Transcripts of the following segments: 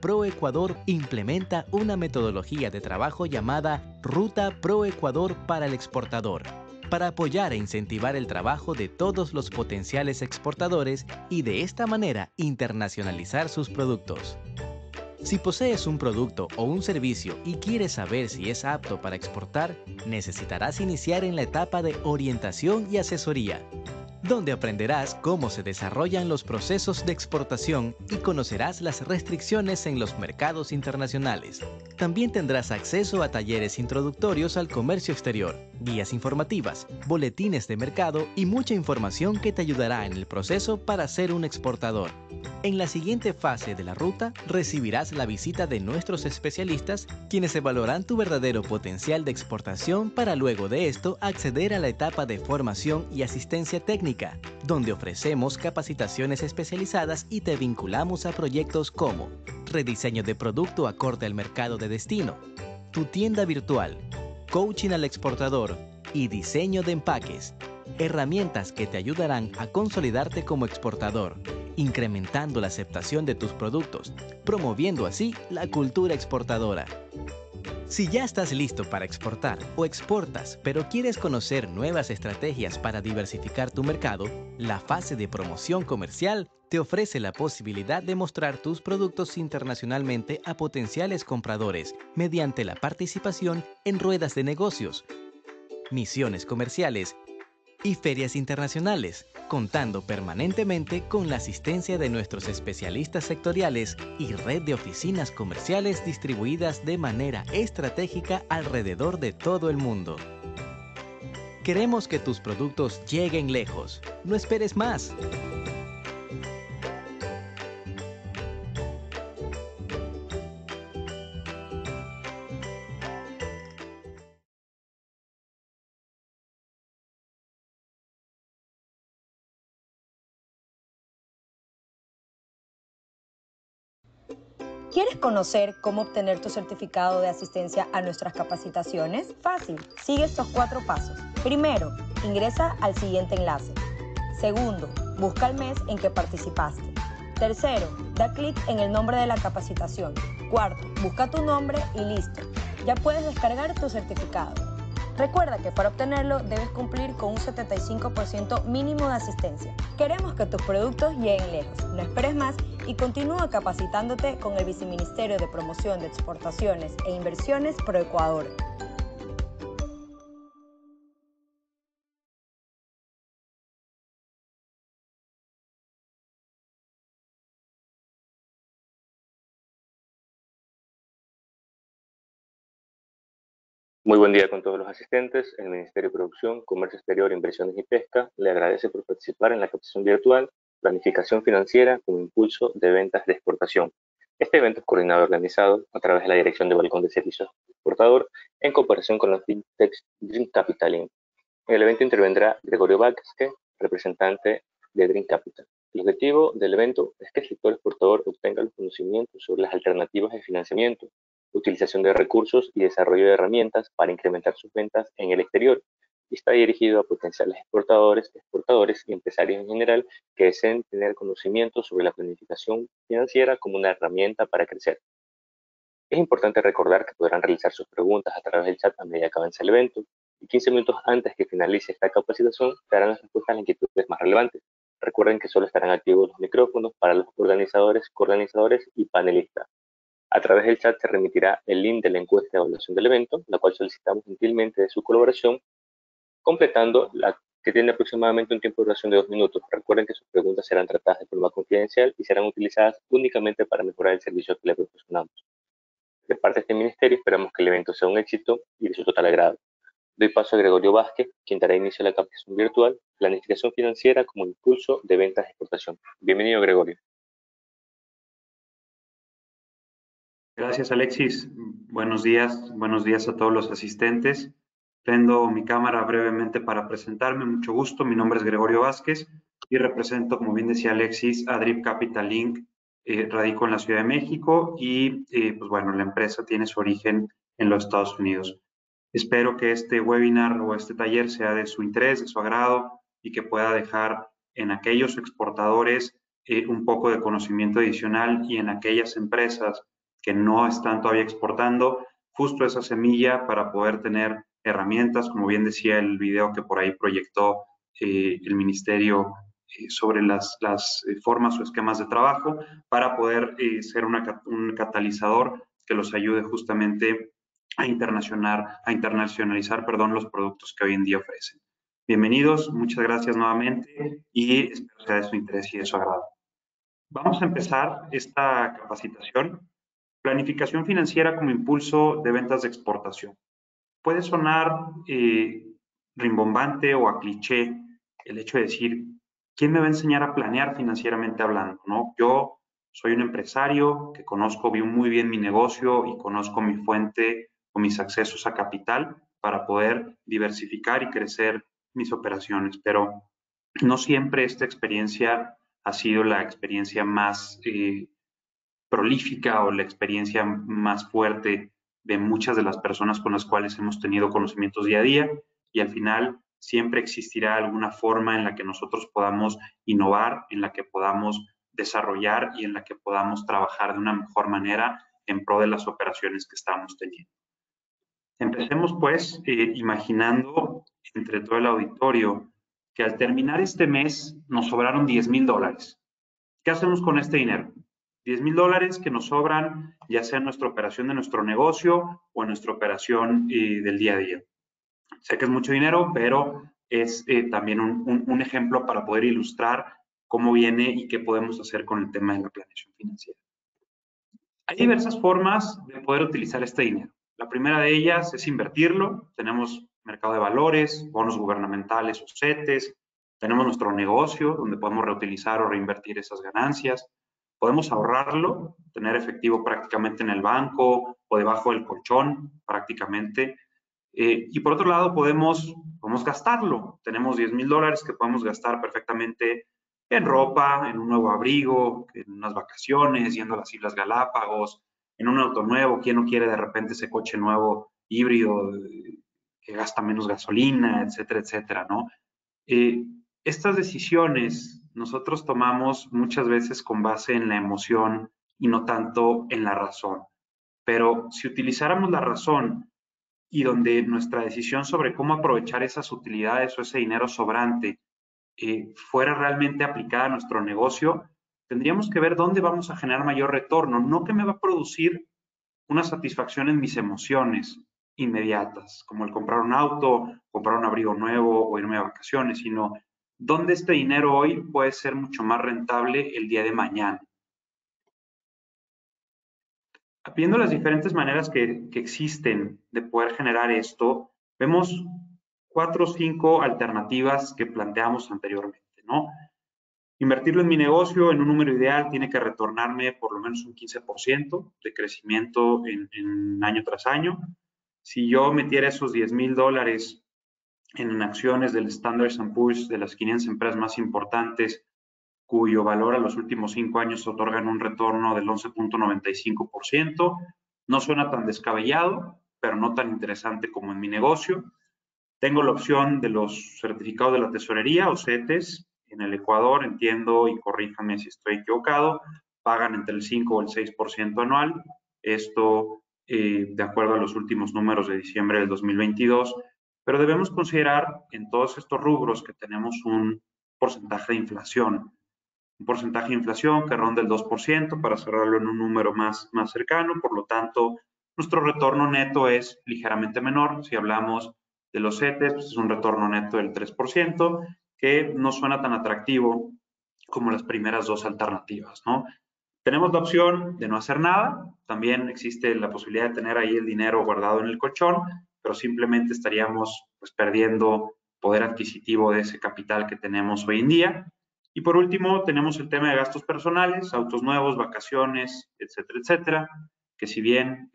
ProEcuador implementa una metodología de trabajo llamada Ruta ProEcuador para el exportador, para apoyar e incentivar el trabajo de todos los potenciales exportadores y de esta manera internacionalizar sus productos. Si posees un producto o un servicio y quieres saber si es apto para exportar, necesitarás iniciar en la etapa de orientación y asesoría, donde aprenderás cómo se desarrollan los procesos de exportación y conocerás las restricciones en los mercados internacionales. También tendrás acceso a talleres introductorios al comercio exterior, guías informativas, boletines de mercado y mucha información que te ayudará en el proceso para ser un exportador. En la siguiente fase de la ruta, recibirás la visita de nuestros especialistas, quienes evaluarán tu verdadero potencial de exportación para luego de esto acceder a la etapa de formación y asistencia técnica, donde ofrecemos capacitaciones especializadas y te vinculamos a proyectos como rediseño de producto acorde al mercado de destino, tu tienda virtual, coaching al exportador y diseño de empaques, herramientas que te ayudarán a consolidarte como exportador, incrementando la aceptación de tus productos, promoviendo así la cultura exportadora. Si ya estás listo para exportar o exportas, pero quieres conocer nuevas estrategias para diversificar tu mercado, la fase de promoción comercial te ofrece la posibilidad de mostrar tus productos internacionalmente a potenciales compradores mediante la participación en ruedas de negocios, misiones comerciales y ferias internacionales, contando permanentemente con la asistencia de nuestros especialistas sectoriales y red de oficinas comerciales distribuidas de manera estratégica alrededor de todo el mundo. Queremos que tus productos lleguen lejos. No esperes más. ¿Quieres conocer cómo obtener tu certificado de asistencia a nuestras capacitaciones? Fácil, sigue estos 4 pasos. Primero, ingresa al siguiente enlace. Segundo, busca el mes en que participaste. Tercero, da clic en el nombre de la capacitación. Cuarto, busca tu nombre y listo. Ya puedes descargar tu certificado. Recuerda que para obtenerlo debes cumplir con un 75% mínimo de asistencia. Queremos que tus productos lleguen lejos. No esperes más y continúa capacitándote con el Viceministerio de Promoción de Exportaciones e Inversiones ProEcuador. Muy buen día con todos los asistentes. El Ministerio de Producción, Comercio Exterior, Inversiones y Pesca le agradece por participar en la capacitación virtual Planificación Financiera como Impulso de Ventas de Exportación. Este evento es coordinado y organizado a través de la Dirección de Balcón de Servicios Exportador en cooperación con la FinTech Dream Capital Inc. En el evento intervendrá Gregorio Vázquez, representante de Dream Capital. El objetivo del evento es que el sector exportador obtenga los conocimientos sobre las alternativas de financiamiento, utilización de recursos y desarrollo de herramientas para incrementar sus ventas en el exterior. Y está dirigido a potenciales exportadores y empresarios en general que deseen tener conocimiento sobre la planificación financiera como una herramienta para crecer. Es importante recordar que podrán realizar sus preguntas a través del chat a medida que avance el evento y 15 minutos antes que finalice esta capacitación darán las respuestas a las inquietudes más relevantes. Recuerden que solo estarán activos los micrófonos para los organizadores, coorganizadores y panelistas. A través del chat se remitirá el link de la encuesta de evaluación del evento, la cual solicitamos gentilmente de su colaboración, completando la que tiene aproximadamente un tiempo de duración de 2 minutos. Recuerden que sus preguntas serán tratadas de forma confidencial y serán utilizadas únicamente para mejorar el servicio que le proporcionamos. De parte de este ministerio esperamos que el evento sea un éxito y de su total agrado. Doy paso a Gregorio Vázquez, quien dará inicio a la capacitación virtual Planificación Financiera como Impulso de Ventas de Exportación. Bienvenido, Gregorio. Gracias, Alexis. Buenos días a todos los asistentes. Prendo mi cámara brevemente para presentarme. Mucho gusto. Mi nombre es Gregorio Vázquez y represento, como bien decía Alexis, a Dream Capital Inc. Radico en la Ciudad de México y, pues bueno, la empresa tiene su origen en los Estados Unidos. Espero que este webinar o este taller sea de su interés, de su agrado y que pueda dejar en aquellos exportadores un poco de conocimiento adicional, y en aquellas empresas que no están todavía exportando, justo esa semilla para poder tener herramientas, como bien decía el video que por ahí proyectó el Ministerio sobre las formas o esquemas de trabajo, para poder ser un catalizador que los ayude justamente a internacionalizar, los productos que hoy en día ofrecen. Bienvenidos, muchas gracias nuevamente y espero sea de su interés y de su agrado. Vamos a empezar esta capacitación. Planificación financiera como impulso de ventas de exportación. Puede sonar rimbombante o a cliché el hecho de decir, ¿quién me va a enseñar a planear financieramente hablando? ¿No? Yo soy un empresario que conozco muy bien mi negocio y conozco mi fuente o mis accesos a capital para poder diversificar y crecer mis operaciones, pero no siempre esta experiencia ha sido la experiencia más prolífica o la experiencia más fuerte de muchas de las personas con las cuales hemos tenido conocimientos día a día, y al final siempre existirá alguna forma en la que nosotros podamos innovar, en la que podamos desarrollar y en la que podamos trabajar de una mejor manera en pro de las operaciones que estamos teniendo. Empecemos pues imaginando entre todo el auditorio que al terminar este mes nos sobraron $10,000. ¿Qué hacemos con este dinero? $10,000 que nos sobran, ya sea en nuestra operación de nuestro negocio o en nuestra operación del día a día. Sé que es mucho dinero, pero es también un ejemplo para poder ilustrar cómo viene y qué podemos hacer con el tema de la planeación financiera. Hay diversas formas de poder utilizar este dinero. La primera de ellas es invertirlo. Tenemos mercado de valores, bonos gubernamentales o CETES. Tenemos nuestro negocio, donde podemos reutilizar o reinvertir esas ganancias. Podemos ahorrarlo, tener efectivo prácticamente en el banco o debajo del colchón prácticamente. Y por otro lado, podemos gastarlo. Tenemos $10,000 que podemos gastar perfectamente en ropa, en un nuevo abrigo, en unas vacaciones, yendo a las Islas Galápagos, en un auto nuevo. ¿Quién no quiere de repente ese coche nuevo híbrido que gasta menos gasolina, etcétera, etcétera, ¿no? Estas decisiones nosotros tomamos muchas veces con base en la emoción y no tanto en la razón. Pero si utilizáramos la razón y donde nuestra decisión sobre cómo aprovechar esas utilidades o ese dinero sobrante fuera realmente aplicada a nuestro negocio, tendríamos que ver dónde vamos a generar mayor retorno, no que me va a producir una satisfacción en mis emociones inmediatas, como el comprar un auto, comprar un abrigo nuevo o irme de vacaciones, sino dónde este dinero hoy puede ser mucho más rentable el día de mañana. Viendo las diferentes maneras que existen de poder generar esto, vemos 4 o 5 alternativas que planteamos anteriormente, ¿no? Invertirlo en mi negocio en un número ideal tiene que retornarme por lo menos un 15% de crecimiento en año tras año. Si yo metiera esos $10,000 en acciones del Standard & Poor's, de las 500 empresas más importantes, cuyo valor a los últimos 5 años otorgan un retorno del 11.95%. No suena tan descabellado, pero no tan interesante como en mi negocio. Tengo la opción de los certificados de la tesorería o CETES. En el Ecuador, entiendo, y corríjame si estoy equivocado, pagan entre el 5 o el 6% anual. Esto de acuerdo a los últimos números de diciembre del 2022. Pero debemos considerar en todos estos rubros que tenemos un porcentaje de inflación. Un porcentaje de inflación que ronda el 2% para cerrarlo en un número más cercano. Por lo tanto, nuestro retorno neto es ligeramente menor. Si hablamos de los CETES, pues es un retorno neto del 3%, que no suena tan atractivo como las primeras dos alternativas, ¿no? Tenemos la opción de no hacer nada. También existe la posibilidad de tener ahí el dinero guardado en el colchón, pero simplemente estaríamos pues perdiendo poder adquisitivo de ese capital que tenemos hoy en día. Y por último, tenemos el tema de gastos personales, autos nuevos, vacaciones, etcétera, etcétera, que si bien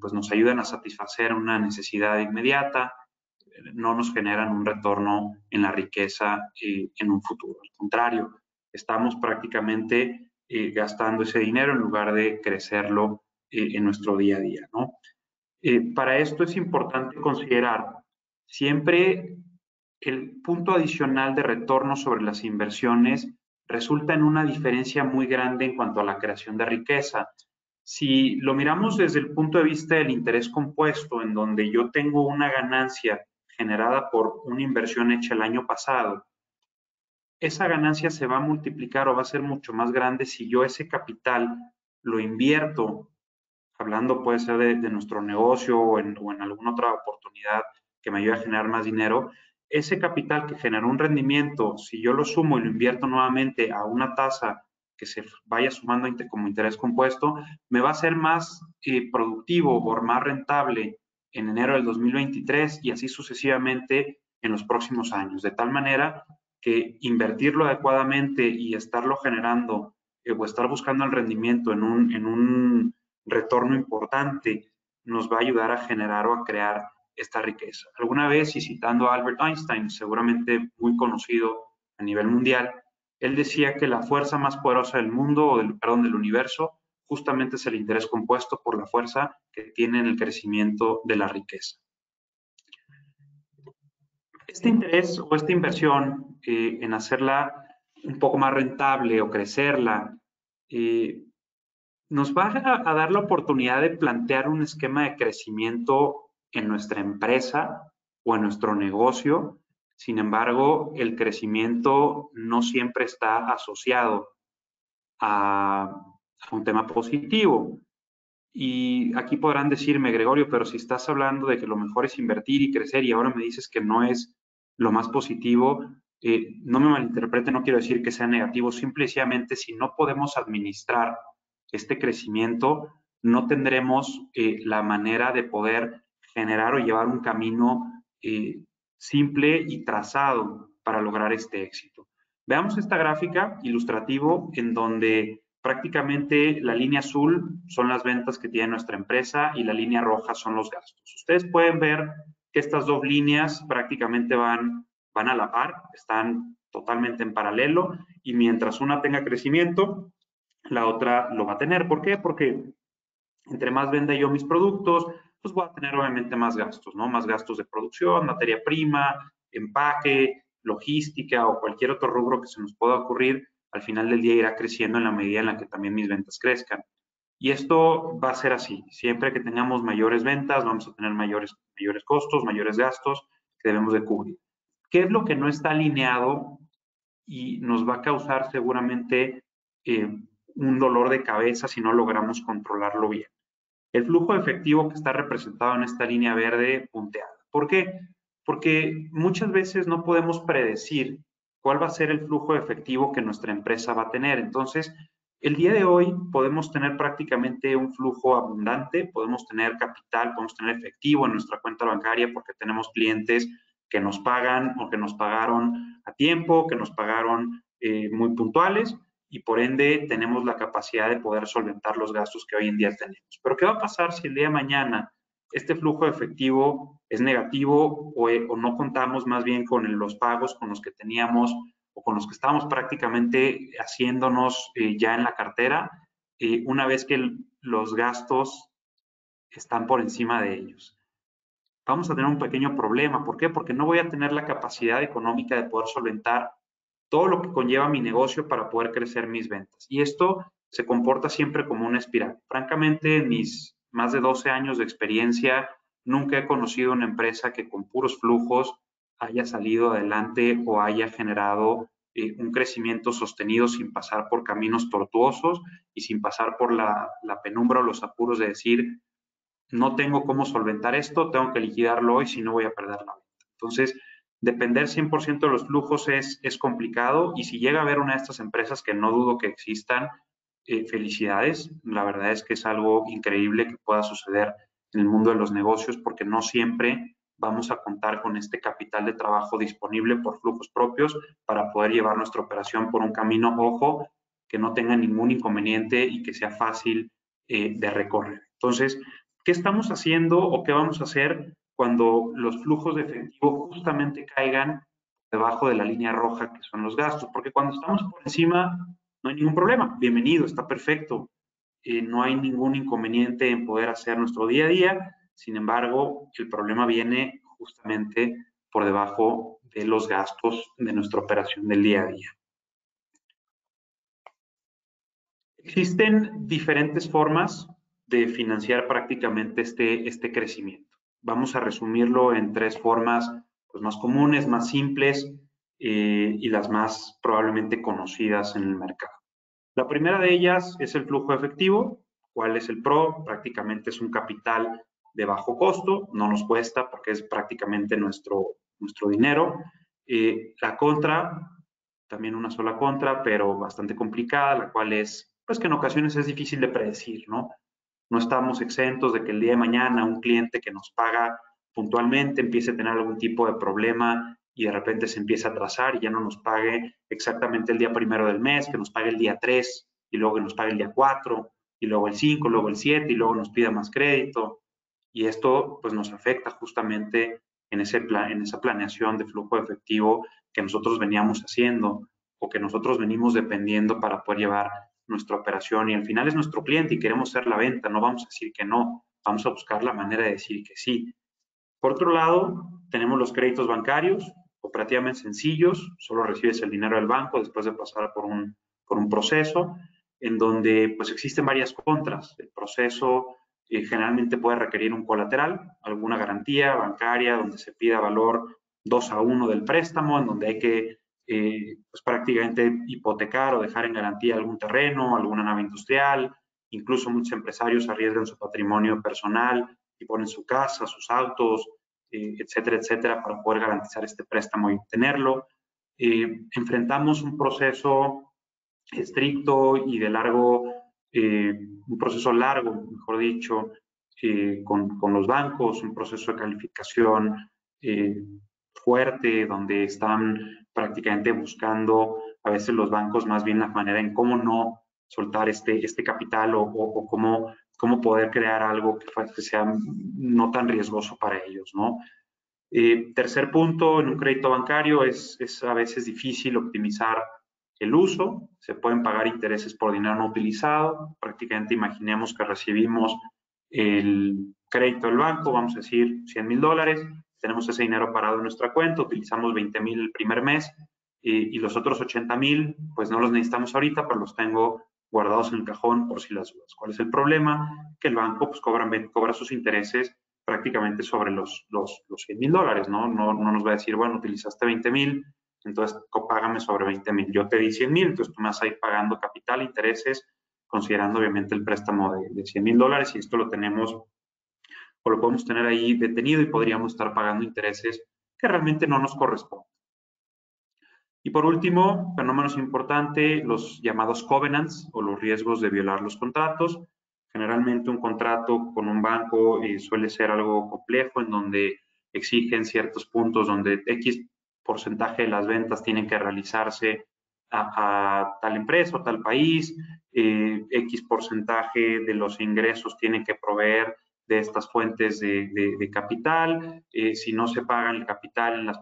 pues nos ayudan a satisfacer una necesidad inmediata, no nos generan un retorno en la riqueza en un futuro. Al contrario, estamos prácticamente gastando ese dinero en lugar de crecerlo en nuestro día a día, ¿no? Para esto es importante considerar siempre el punto adicional de retorno sobre las inversiones resulta en una diferencia muy grande en cuanto a la creación de riqueza. Si lo miramos desde el punto de vista del interés compuesto, en donde yo tengo una ganancia generada por una inversión hecha el año pasado, esa ganancia se va a multiplicar o va a ser mucho más grande si yo ese capital lo invierto, hablando puede ser de nuestro negocio o en alguna otra oportunidad que me ayude a generar más dinero. Ese capital que generó un rendimiento, si yo lo sumo y lo invierto nuevamente a una tasa que se vaya sumando como interés compuesto, me va a ser más productivo o más rentable en enero del 2023 y así sucesivamente en los próximos años. De tal manera que invertirlo adecuadamente y estarlo generando o estar buscando el rendimiento en un retorno importante nos va a ayudar a generar o a crear esta riqueza. Alguna vez, y citando a Albert Einstein, seguramente muy conocido a nivel mundial, él decía que la fuerza más poderosa del mundo, o del universo, justamente es el interés compuesto por la fuerza que tiene en el crecimiento de la riqueza. Este interés o esta inversión en hacerla un poco más rentable o crecerla, nos va a dar la oportunidad de plantear un esquema de crecimiento en nuestra empresa o en nuestro negocio. Sin embargo, el crecimiento no siempre está asociado a un tema positivo. Y aquí podrán decirme, Gregorio, pero si estás hablando de que lo mejor es invertir y crecer y ahora me dices que no es lo más positivo, no me malinterprete, no quiero decir que sea negativo, simplemente si no podemos administrar este crecimiento, no tendremos la manera de poder generar o llevar un camino simple y trazado para lograr este éxito. Veamos esta gráfica ilustrativo en donde prácticamente la línea azul son las ventas que tiene nuestra empresa y la línea roja son los gastos. Ustedes pueden ver que estas dos líneas prácticamente van a la par, están totalmente en paralelo y mientras una tenga crecimiento, la otra lo va a tener. ¿Por qué? Porque entre más venda yo mis productos, pues voy a tener obviamente más gastos, ¿no? Más gastos de producción, materia prima, empaque, logística o cualquier otro rubro que se nos pueda ocurrir, al final del día irá creciendo en la medida en la que también mis ventas crezcan. Y esto va a ser así. Siempre que tengamos mayores ventas, vamos a tener mayores costos, mayores gastos que debemos de cubrir. ¿Qué es lo que no está alineado y nos va a causar seguramente un dolor de cabeza si no logramos controlarlo bien? El flujo efectivo que está representado en esta línea verde punteada. ¿Por qué? Porque muchas veces no podemos predecir cuál va a ser el flujo efectivo que nuestra empresa va a tener. Entonces, el día de hoy podemos tener prácticamente un flujo abundante, podemos tener capital, podemos tener efectivo en nuestra cuenta bancaria porque tenemos clientes que nos pagan o que nos pagaron a tiempo, que nos pagaron muy puntuales y por ende tenemos la capacidad de poder solventar los gastos que hoy en día tenemos. Pero ¿qué va a pasar si el día de mañana este flujo de efectivo es negativo o no contamos más bien con los pagos con los que teníamos o con los que estábamos prácticamente haciéndonos ya en la cartera, una vez que los gastos están por encima de ellos? Vamos a tener un pequeño problema. ¿Por qué? Porque no voy a tener la capacidad económica de poder solventar todo lo que conlleva mi negocio para poder crecer mis ventas. Y esto se comporta siempre como una espiral. Francamente, en mis más de 12 años de experiencia, nunca he conocido una empresa que con puros flujos haya salido adelante o haya generado un crecimiento sostenido sin pasar por caminos tortuosos y sin pasar por la penumbra o los apuros de decir, no tengo cómo solventar esto, tengo que liquidarlo hoy, si no voy a perder la venta. Entonces, depender 100% de los flujos es complicado y si llega a haber una de estas empresas que no dudo que existan, felicidades. La verdad es que es algo increíble que pueda suceder en el mundo de los negocios porque no siempre vamos a contar con este capital de trabajo disponible por flujos propios para poder llevar nuestra operación por un camino, ojo, que no tenga ningún inconveniente y que sea fácil de recorrer. Entonces, ¿qué estamos haciendo o qué vamos a hacer cuando los flujos de efectivo justamente caigan debajo de la línea roja que son los gastos? Porque cuando estamos por encima no hay ningún problema, bienvenido, está perfecto, no hay ningún inconveniente en poder hacer nuestro día a día, sin embargo, el problema viene justamente por debajo de los gastos de nuestra operación del día a día. Existen diferentes formas de financiar prácticamente este crecimiento. Vamos a resumirlo en tres formas pues, más comunes, más simples y las más probablemente conocidas en el mercado. La primera de ellas es el flujo efectivo. ¿Cuál es el PRO? Prácticamente es un capital de bajo costo, no nos cuesta porque es prácticamente nuestro dinero. La contra, también una sola contra, pero bastante complicada, la cual es, pues que en ocasiones es difícil de predecir, ¿no? No estamos exentos de que el día de mañana un cliente que nos paga puntualmente empiece a tener algún tipo de problema y de repente se empiece a atrasar y ya no nos pague exactamente el día 1 del mes, que nos pague el día 3 y luego que nos pague el día 4 y luego el 5, luego el 7 y luego nos pida más crédito. Y esto pues nos afecta justamente en esa planeación de flujo de efectivo que nosotros veníamos haciendo o que nosotros venimos dependiendo para poder llevar nuestra operación y al final es nuestro cliente y queremos hacer la venta, no vamos a decir que no, vamos a buscar la manera de decir que sí. Por otro lado, tenemos los créditos bancarios, operativamente sencillos, solo recibes el dinero del banco después de pasar por un proceso en donde pues existen varias contras. El proceso generalmente puede requerir un colateral, alguna garantía bancaria donde se pida valor 2-1 del préstamo, en donde hay que pues prácticamente hipotecar o dejar en garantía algún terreno, alguna nave industrial, incluso muchos empresarios arriesgan su patrimonio personal y ponen su casa, sus autos, etcétera, etcétera, para poder garantizar este préstamo y obtenerlo. Enfrentamos un proceso estricto y de largo, un proceso largo, mejor dicho, con los bancos, un proceso de calificación fuerte, donde están prácticamente buscando a veces los bancos más bien la manera en cómo no soltar este capital o cómo poder crear algo que sea no tan riesgoso para ellos, ¿no? Tercer punto, en un crédito bancario es a veces difícil optimizar el uso, se pueden pagar intereses por dinero no utilizado, prácticamente imaginemos que recibimos el crédito del banco, vamos a decir $100,000, tenemos ese dinero parado en nuestra cuenta, utilizamos 20,000 el primer mes y los otros 80,000 pues no los necesitamos ahorita, pero los tengo guardados en el cajón por si las dudas. ¿Cuál es el problema? Que el banco pues cobra sus intereses prácticamente sobre los $100,000, ¿no? No nos va a decir, bueno, utilizaste 20,000, entonces págame sobre 20,000. Yo te di 100,000, entonces tú me vas a ir pagando capital, intereses, considerando obviamente el préstamo de $100,000 y esto lo tenemos o lo podemos tener ahí detenido y podríamos estar pagando intereses que realmente no nos corresponden. Y por último, pero no menos importante, los llamados covenants o los riesgos de violar los contratos. Generalmente un contrato con un banco suele ser algo complejo en donde exigen ciertos puntos donde X porcentaje de las ventas tienen que realizarse a tal empresa o tal país, X porcentaje de los ingresos tienen que proveer de estas fuentes de capital. Si no se pagan el capital en los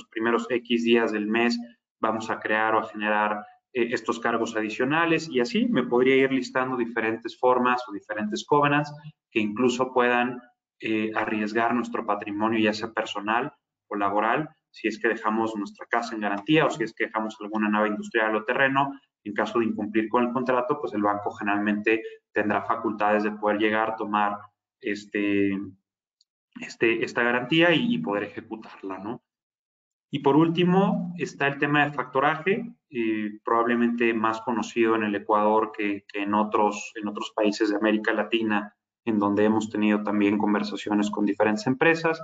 primeros X días del mes, vamos a crear o a generar estos cargos adicionales y así me podría ir listando diferentes formas o diferentes covenants que incluso puedan arriesgar nuestro patrimonio, ya sea personal o laboral, si es que dejamos nuestra casa en garantía o si es que dejamos alguna nave industrial o terreno. En caso de incumplir con el contrato, pues el banco generalmente tendrá facultades de poder llegar, tomar esta garantía y poder ejecutarla, ¿no? Y por último está el tema de factoraje, probablemente más conocido en el Ecuador que en otros países de América Latina, en donde hemos tenido también conversaciones con diferentes empresas.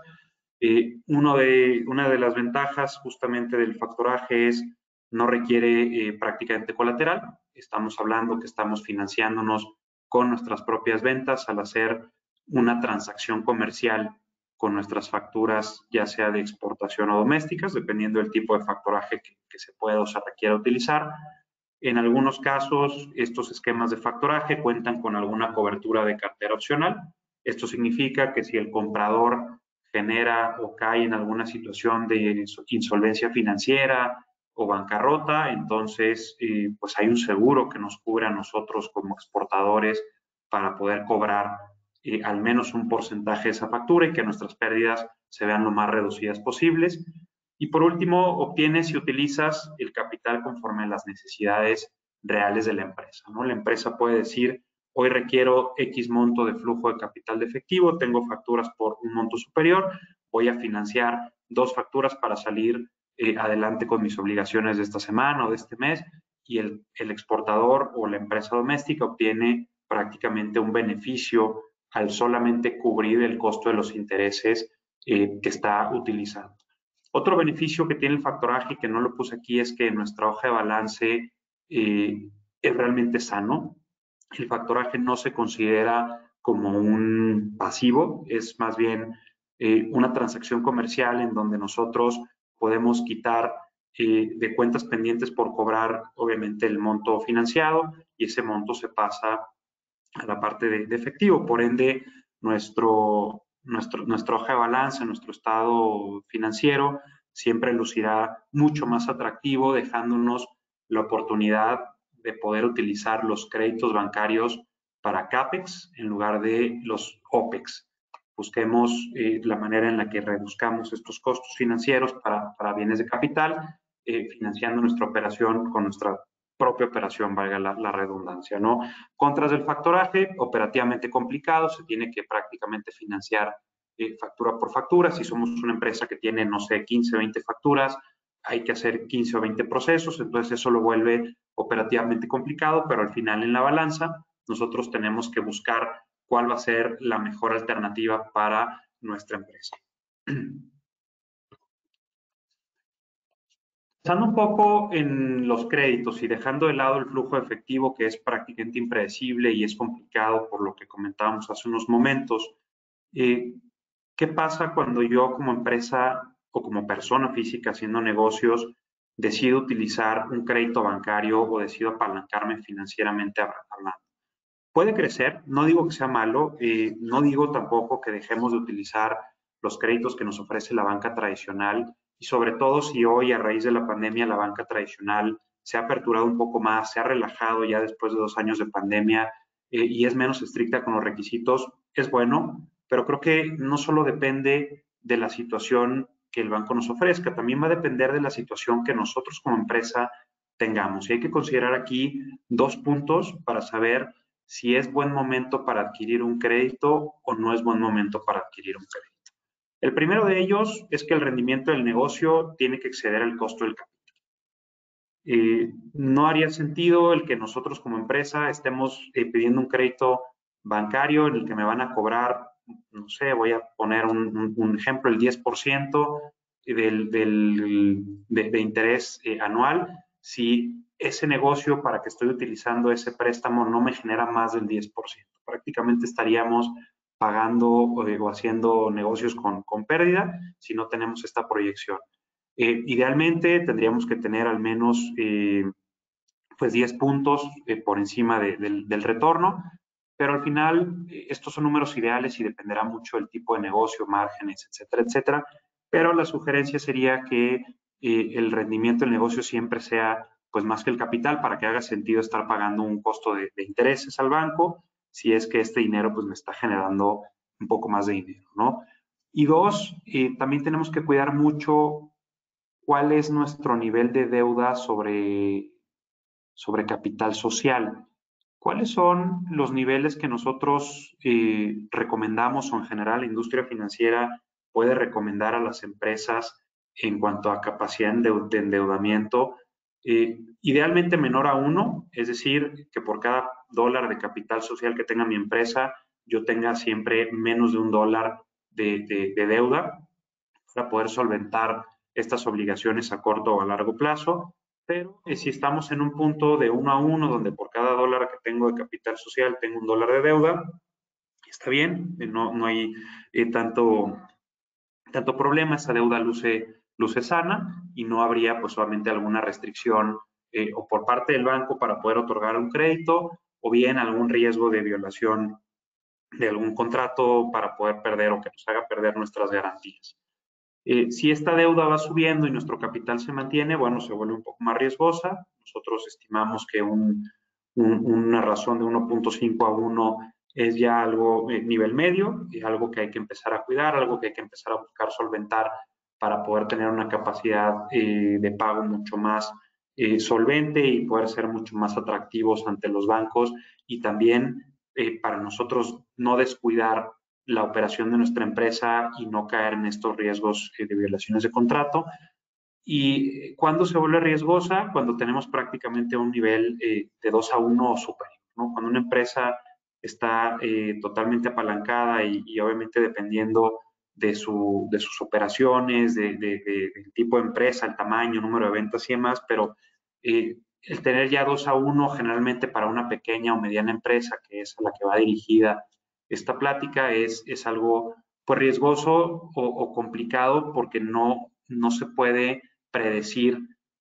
Una de las ventajas justamente del factoraje es no requiere prácticamente colateral. Estamos hablando que estamos financiándonos con nuestras propias ventas al hacer una transacción comercial con nuestras facturas, ya sea de exportación o domésticas, dependiendo del tipo de factoraje que se pueda o se requiera utilizar. En algunos casos, estos esquemas de factoraje cuentan con alguna cobertura de cartera opcional. Esto significa que si el comprador genera o cae en alguna situación de insolvencia financiera o bancarrota, entonces pues hay un seguro que nos cubre a nosotros como exportadores para poder cobrar al menos un porcentaje de esa factura y que nuestras pérdidas se vean lo más reducidas posibles. Y por último, obtienes y utilizas el capital conforme a las necesidades reales de la empresa, ¿no? La empresa puede decir, hoy requiero X monto de flujo de capital de efectivo, tengo facturas por un monto superior, voy a financiar 2 facturas para salir adelante con mis obligaciones de esta semana o de este mes, y el exportador o la empresa doméstica obtiene prácticamente un beneficio al solamente cubrir el costo de los intereses que está utilizando. Otro beneficio que tiene el factoraje, que no lo puse aquí, es que nuestra hoja de balance es realmente sano. El factoraje no se considera como un pasivo, es más bien una transacción comercial en donde nosotros podemos quitar de cuentas pendientes por cobrar, obviamente, el monto financiado, y ese monto se pasa a la parte de efectivo. Por ende, nuestra hoja de balance, nuestro estado financiero, siempre lucirá mucho más atractivo, dejándonos la oportunidad de poder utilizar los créditos bancarios para CAPEX en lugar de los OPEX. Busquemos la manera en la que reduzcamos estos costos financieros para bienes de capital, financiando nuestra operación con nuestra propia operación, valga la redundancia, ¿no? Contras del factoraje, operativamente complicado, se tiene que prácticamente financiar factura por factura. Si somos una empresa que tiene, no sé, 15 o 20 facturas, hay que hacer 15 o 20 procesos, entonces eso lo vuelve operativamente complicado, pero al final en la balanza nosotros tenemos que buscar cuál va a ser la mejor alternativa para nuestra empresa. Pensando un poco en los créditos y dejando de lado el flujo de efectivo, que es prácticamente impredecible y es complicado por lo que comentábamos hace unos momentos, ¿qué pasa cuando yo como empresa o como persona física haciendo negocios decido utilizar un crédito bancario o decido apalancarme financieramente hablando? Puede crecer, no digo que sea malo, no digo tampoco que dejemos de utilizar los créditos que nos ofrece la banca tradicional, y sobre todo si hoy, a raíz de la pandemia, la banca tradicional se ha aperturado un poco más, se ha relajado ya después de 2 años de pandemia y es menos estricta con los requisitos, es bueno, pero creo que no solo depende de la situación que el banco nos ofrezca, también va a depender de la situación que nosotros como empresa tengamos. Y hay que considerar aquí 2 puntos para saber si es buen momento para adquirir un crédito o no es buen momento para adquirir un crédito. El primero de ellos es que el rendimiento del negocio tiene que exceder el costo del capital. No haría sentido el que nosotros como empresa estemos pidiendo un crédito bancario en el que me van a cobrar, no sé, voy a poner un ejemplo, el 10% de interés anual, si ese negocio para que estoy utilizando ese préstamo no me genera más del 10%. Prácticamente estaríamos pagando o haciendo negocios con pérdida si no tenemos esta proyección. Idealmente tendríamos que tener al menos pues 10 puntos por encima del retorno, pero al final estos son números ideales y dependerá mucho del tipo de negocio, márgenes, etcétera, etcétera. Pero la sugerencia sería que el rendimiento del negocio siempre sea pues más que el capital, para que haga sentido estar pagando un costo de intereses al banco, si es que este dinero pues me está generando un poco más de dinero, ¿no? Y 2, también tenemos que cuidar mucho cuál es nuestro nivel de deuda sobre capital social. ¿Cuáles son los niveles que nosotros recomendamos, o en general la industria financiera puede recomendar a las empresas en cuanto a capacidad de endeudamiento? Idealmente menor a 1, es decir, que por cada dólar de capital social que tenga mi empresa, yo tenga siempre menos de $1 de deuda para poder solventar estas obligaciones a corto o a largo plazo. Pero si estamos en un punto de 1 a 1, donde por cada dólar que tengo de capital social tengo $1 de deuda, está bien, no hay tanto problema, esa deuda luce sana y no habría pues solamente alguna restricción o por parte del banco para poder otorgar un crédito, o bien algún riesgo de violación de algún contrato para poder perder o que nos haga perder nuestras garantías. Si esta deuda va subiendo y nuestro capital se mantiene, bueno, se vuelve un poco más riesgosa. Nosotros estimamos que una razón de 1.5 a 1 es ya algo nivel medio, y algo que hay que empezar a cuidar, algo que hay que empezar a buscar solventar para poder tener una capacidad de pago mucho más solvente y poder ser mucho más atractivos ante los bancos y también para nosotros no descuidar la operación de nuestra empresa y no caer en estos riesgos de violaciones de contrato. ¿Y cuándo se vuelve riesgosa? Cuando tenemos prácticamente un nivel de 2-1 o superior, ¿no? Cuando una empresa está totalmente apalancada y obviamente dependiendo de sus operaciones, del tipo de empresa, el tamaño, número de ventas y demás, pero el tener ya 2-1 generalmente para una pequeña o mediana empresa, que es a la que va dirigida esta plática, es algo pues riesgoso o complicado porque no se puede predecir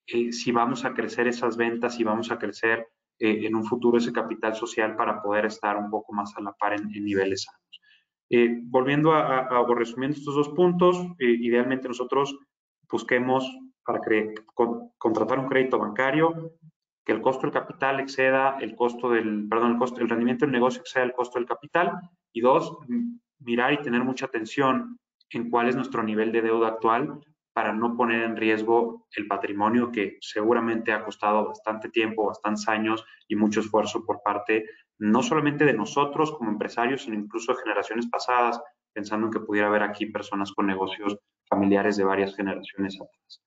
si vamos a crecer esas ventas, si vamos a crecer en un futuro ese capital social para poder estar un poco más a la par en niveles sanos. Volviendo o resumiendo estos dos puntos, idealmente nosotros busquemos para contratar un crédito bancario que el costo del capital exceda el rendimiento del negocio exceda el costo del capital, y dos, mirar y tener mucha atención en cuál es nuestro nivel de deuda actual para no poner en riesgo el patrimonio que seguramente ha costado bastante tiempo, bastantes años y mucho esfuerzo por parte no solamente de nosotros como empresarios, sino incluso de generaciones pasadas, pensando en que pudiera haber aquí personas con negocios familiares de varias generaciones atrás.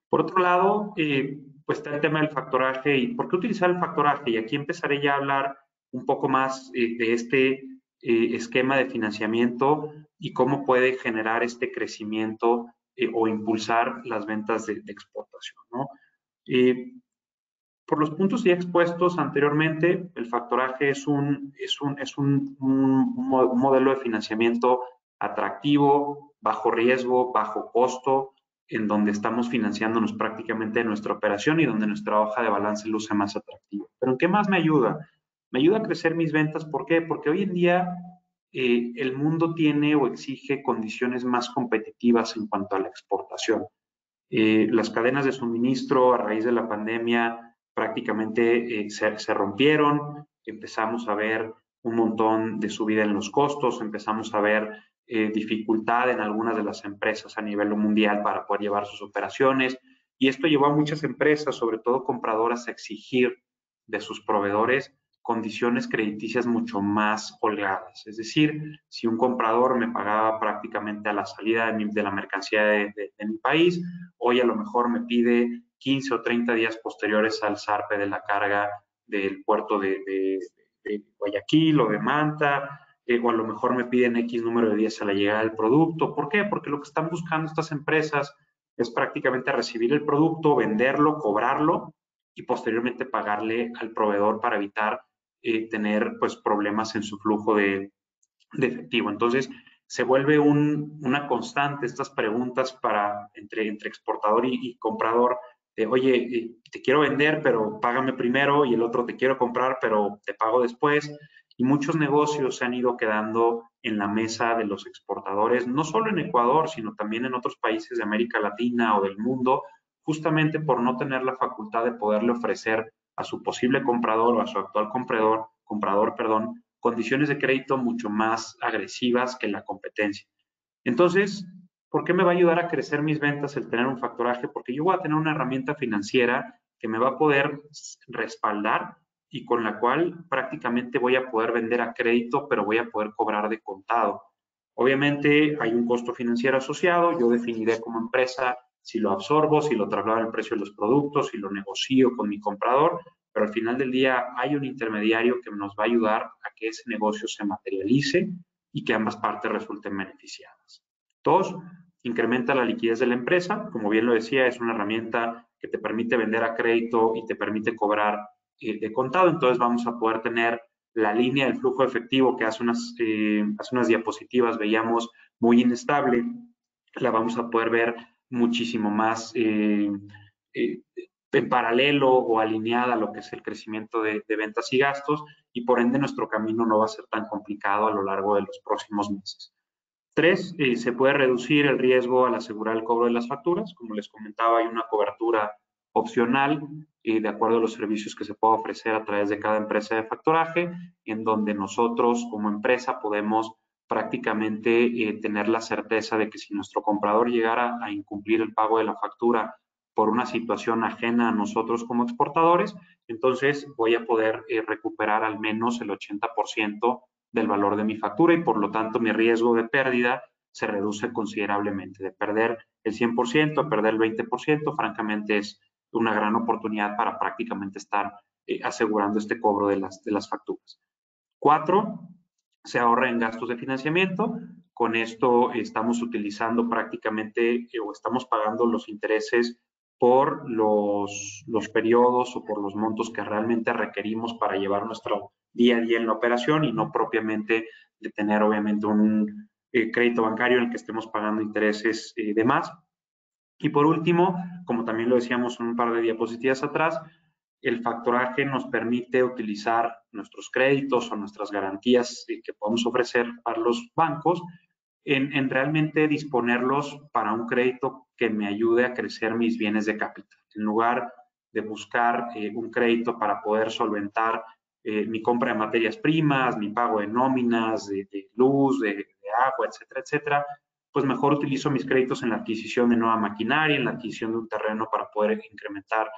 Por otro lado, pues está el tema del factoraje y por qué utilizar el factoraje. Y aquí empezaré ya a hablar un poco más de este esquema de financiamiento y cómo puede generar este crecimiento o impulsar las ventas de exportación, ¿no? Por los puntos ya expuestos anteriormente, el factoraje es un modelo de financiamiento atractivo, bajo riesgo, bajo costo, en donde estamos financiándonos prácticamente nuestra operación y donde nuestra hoja de balance luce más atractiva. ¿Pero en qué más me ayuda? Me ayuda a crecer mis ventas. ¿Por qué? Porque hoy en día el mundo tiene o exige condiciones más competitivas en cuanto a la exportación. Las cadenas de suministro a raíz de la pandemia prácticamente se rompieron, empezamos a ver un montón de subida en los costos, empezamos a ver dificultad en algunas de las empresas a nivel mundial para poder llevar sus operaciones, y esto llevó a muchas empresas, sobre todo compradoras, a exigir de sus proveedores condiciones crediticias mucho más holgadas. Es decir, si un comprador me pagaba prácticamente a la salida de la mercancía de mi país, hoy a lo mejor me pide 15 o 30 días posteriores al zarpe de la carga del puerto de Guayaquil o de Manta, o a lo mejor me piden X número de días a la llegada del producto. ¿Por qué? Porque lo que están buscando estas empresas es prácticamente recibir el producto, venderlo, cobrarlo y posteriormente pagarle al proveedor para evitar tener pues problemas en su flujo de efectivo. Entonces, se vuelve una constante estas preguntas entre exportador y comprador de, oye, te quiero vender, pero págame primero, y el otro te quiero comprar, pero te pago después. Y muchos negocios se han ido quedando en la mesa de los exportadores, no solo en Ecuador, sino también en otros países de América Latina o del mundo, justamente por no tener la facultad de poderle ofrecer a su posible comprador o a su actual comprador, condiciones de crédito mucho más agresivas que la competencia. Entonces, ¿por qué me va a ayudar a crecer mis ventas el tener un factoraje? Porque yo voy a tener una herramienta financiera que me va a poder respaldar y con la cual prácticamente voy a poder vender a crédito, pero voy a poder cobrar de contado. Obviamente hay un costo financiero asociado, yo definiré como empresa si lo absorbo, si lo traslado al precio de los productos, si lo negocio con mi comprador, pero al final del día hay un intermediario que nos va a ayudar a que ese negocio se materialice y que ambas partes resulten beneficiadas. Dos, incrementa la liquidez de la empresa. Como bien lo decía, es una herramienta que te permite vender a crédito y te permite cobrar de contado. Entonces vamos a poder tener la línea del flujo efectivo que hace unas diapositivas veíamos muy inestable, la vamos a poder ver muchísimo más en paralelo o alineada a lo que es el crecimiento de ventas y gastos, y por ende nuestro camino no va a ser tan complicado a lo largo de los próximos meses. Tres, se puede reducir el riesgo al asegurar el cobro de las facturas. Como les comentaba, hay una cobertura opcional de acuerdo a los servicios que se puede ofrecer a través de cada empresa de factoraje, en donde nosotros como empresa podemos prácticamente tener la certeza de que si nuestro comprador llegara a incumplir el pago de la factura por una situación ajena a nosotros como exportadores, entonces voy a poder recuperar al menos el 80% del valor de mi factura y por lo tanto mi riesgo de pérdida se reduce considerablemente. De perder el 100% a perder el 20%, francamente es una gran oportunidad para prácticamente estar asegurando este cobro de las facturas. 4, se ahorra en gastos de financiamiento. Con esto estamos utilizando prácticamente o estamos pagando los intereses por los periodos o por los montos que realmente requerimos para llevar nuestro día a día en la operación y no propiamente de tener obviamente un crédito bancario en el que estemos pagando intereses de más. Y por último, como también lo decíamos en un par de diapositivas atrás, el factoraje nos permite utilizar nuestros créditos o nuestras garantías que podemos ofrecer para los bancos en realmente disponerlos para un crédito que me ayude a crecer mis bienes de capital. En lugar de buscar un crédito para poder solventar mi compra de materias primas, mi pago de nóminas, de luz, de agua, etcétera, etcétera, pues mejor utilizo mis créditos en la adquisición de nueva maquinaria, en la adquisición de un terreno para poder incrementar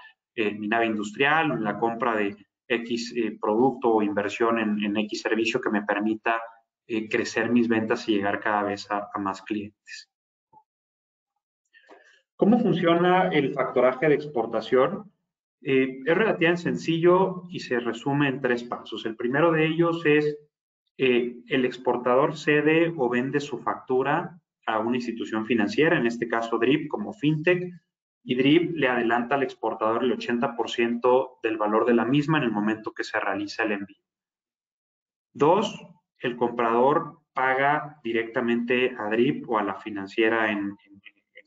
mi nave industrial, en la compra de X producto o inversión en X servicio que me permita crecer mis ventas y llegar cada vez a más clientes. ¿Cómo funciona el factoraje de exportación? Es relativamente sencillo y se resume en 3 pasos. El primero de ellos es el exportador cede o vende su factura a una institución financiera, en este caso DRIP como FinTech, y DRIP le adelanta al exportador el 80% del valor de la misma en el momento que se realiza el envío. 2, el comprador paga directamente a DRIP o a la financiera en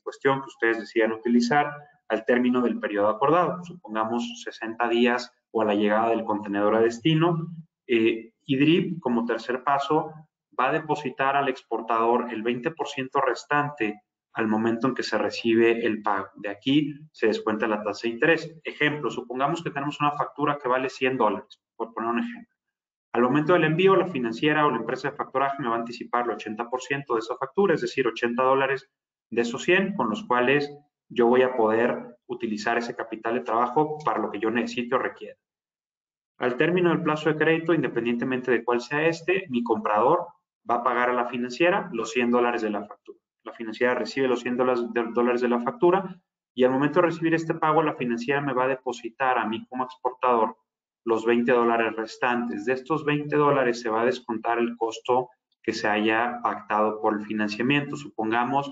cuestión que ustedes decidan utilizar al término del periodo acordado, supongamos 60 días o a la llegada del contenedor a destino, y DRIP, como tercer paso, va a depositar al exportador el 20% restante al momento en que se recibe el pago. De aquí se descuenta la tasa de interés. Ejemplo, supongamos que tenemos una factura que vale $100, por poner un ejemplo. Al momento del envío, la financiera o la empresa de factoraje me va a anticipar el 80% de esa factura, es decir, $80 de esos 100, con los cuales yo voy a poder utilizar ese capital de trabajo para lo que yo necesite o requiera. Al término del plazo de crédito, independientemente de cuál sea mi comprador va a pagar a la financiera los $100 de la factura. La financiera recibe los $100 de la factura y al momento de recibir este pago, la financiera me va a depositar a mí como exportador los $20 restantes. De estos $20 se va a descontar el costo que se haya pactado por el financiamiento. Supongamos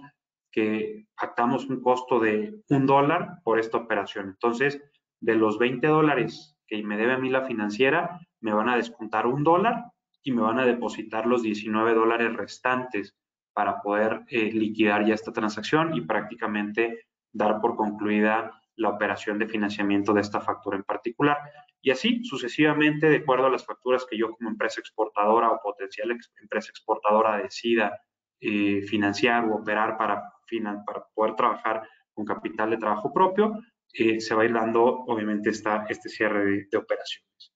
que pactamos un costo de $1 por esta operación. Entonces, de los $20 que me debe a mí la financiera, me van a descontar $1 y me van a depositar los $19 restantes para poder liquidar ya esta transacción y prácticamente dar por concluida la operación de financiamiento de esta factura en particular. Y así sucesivamente, de acuerdo a las facturas que yo como empresa exportadora o potencial empresa exportadora decida financiar o operar para poder trabajar con capital de trabajo propio, se va a ir dando obviamente este cierre de operaciones.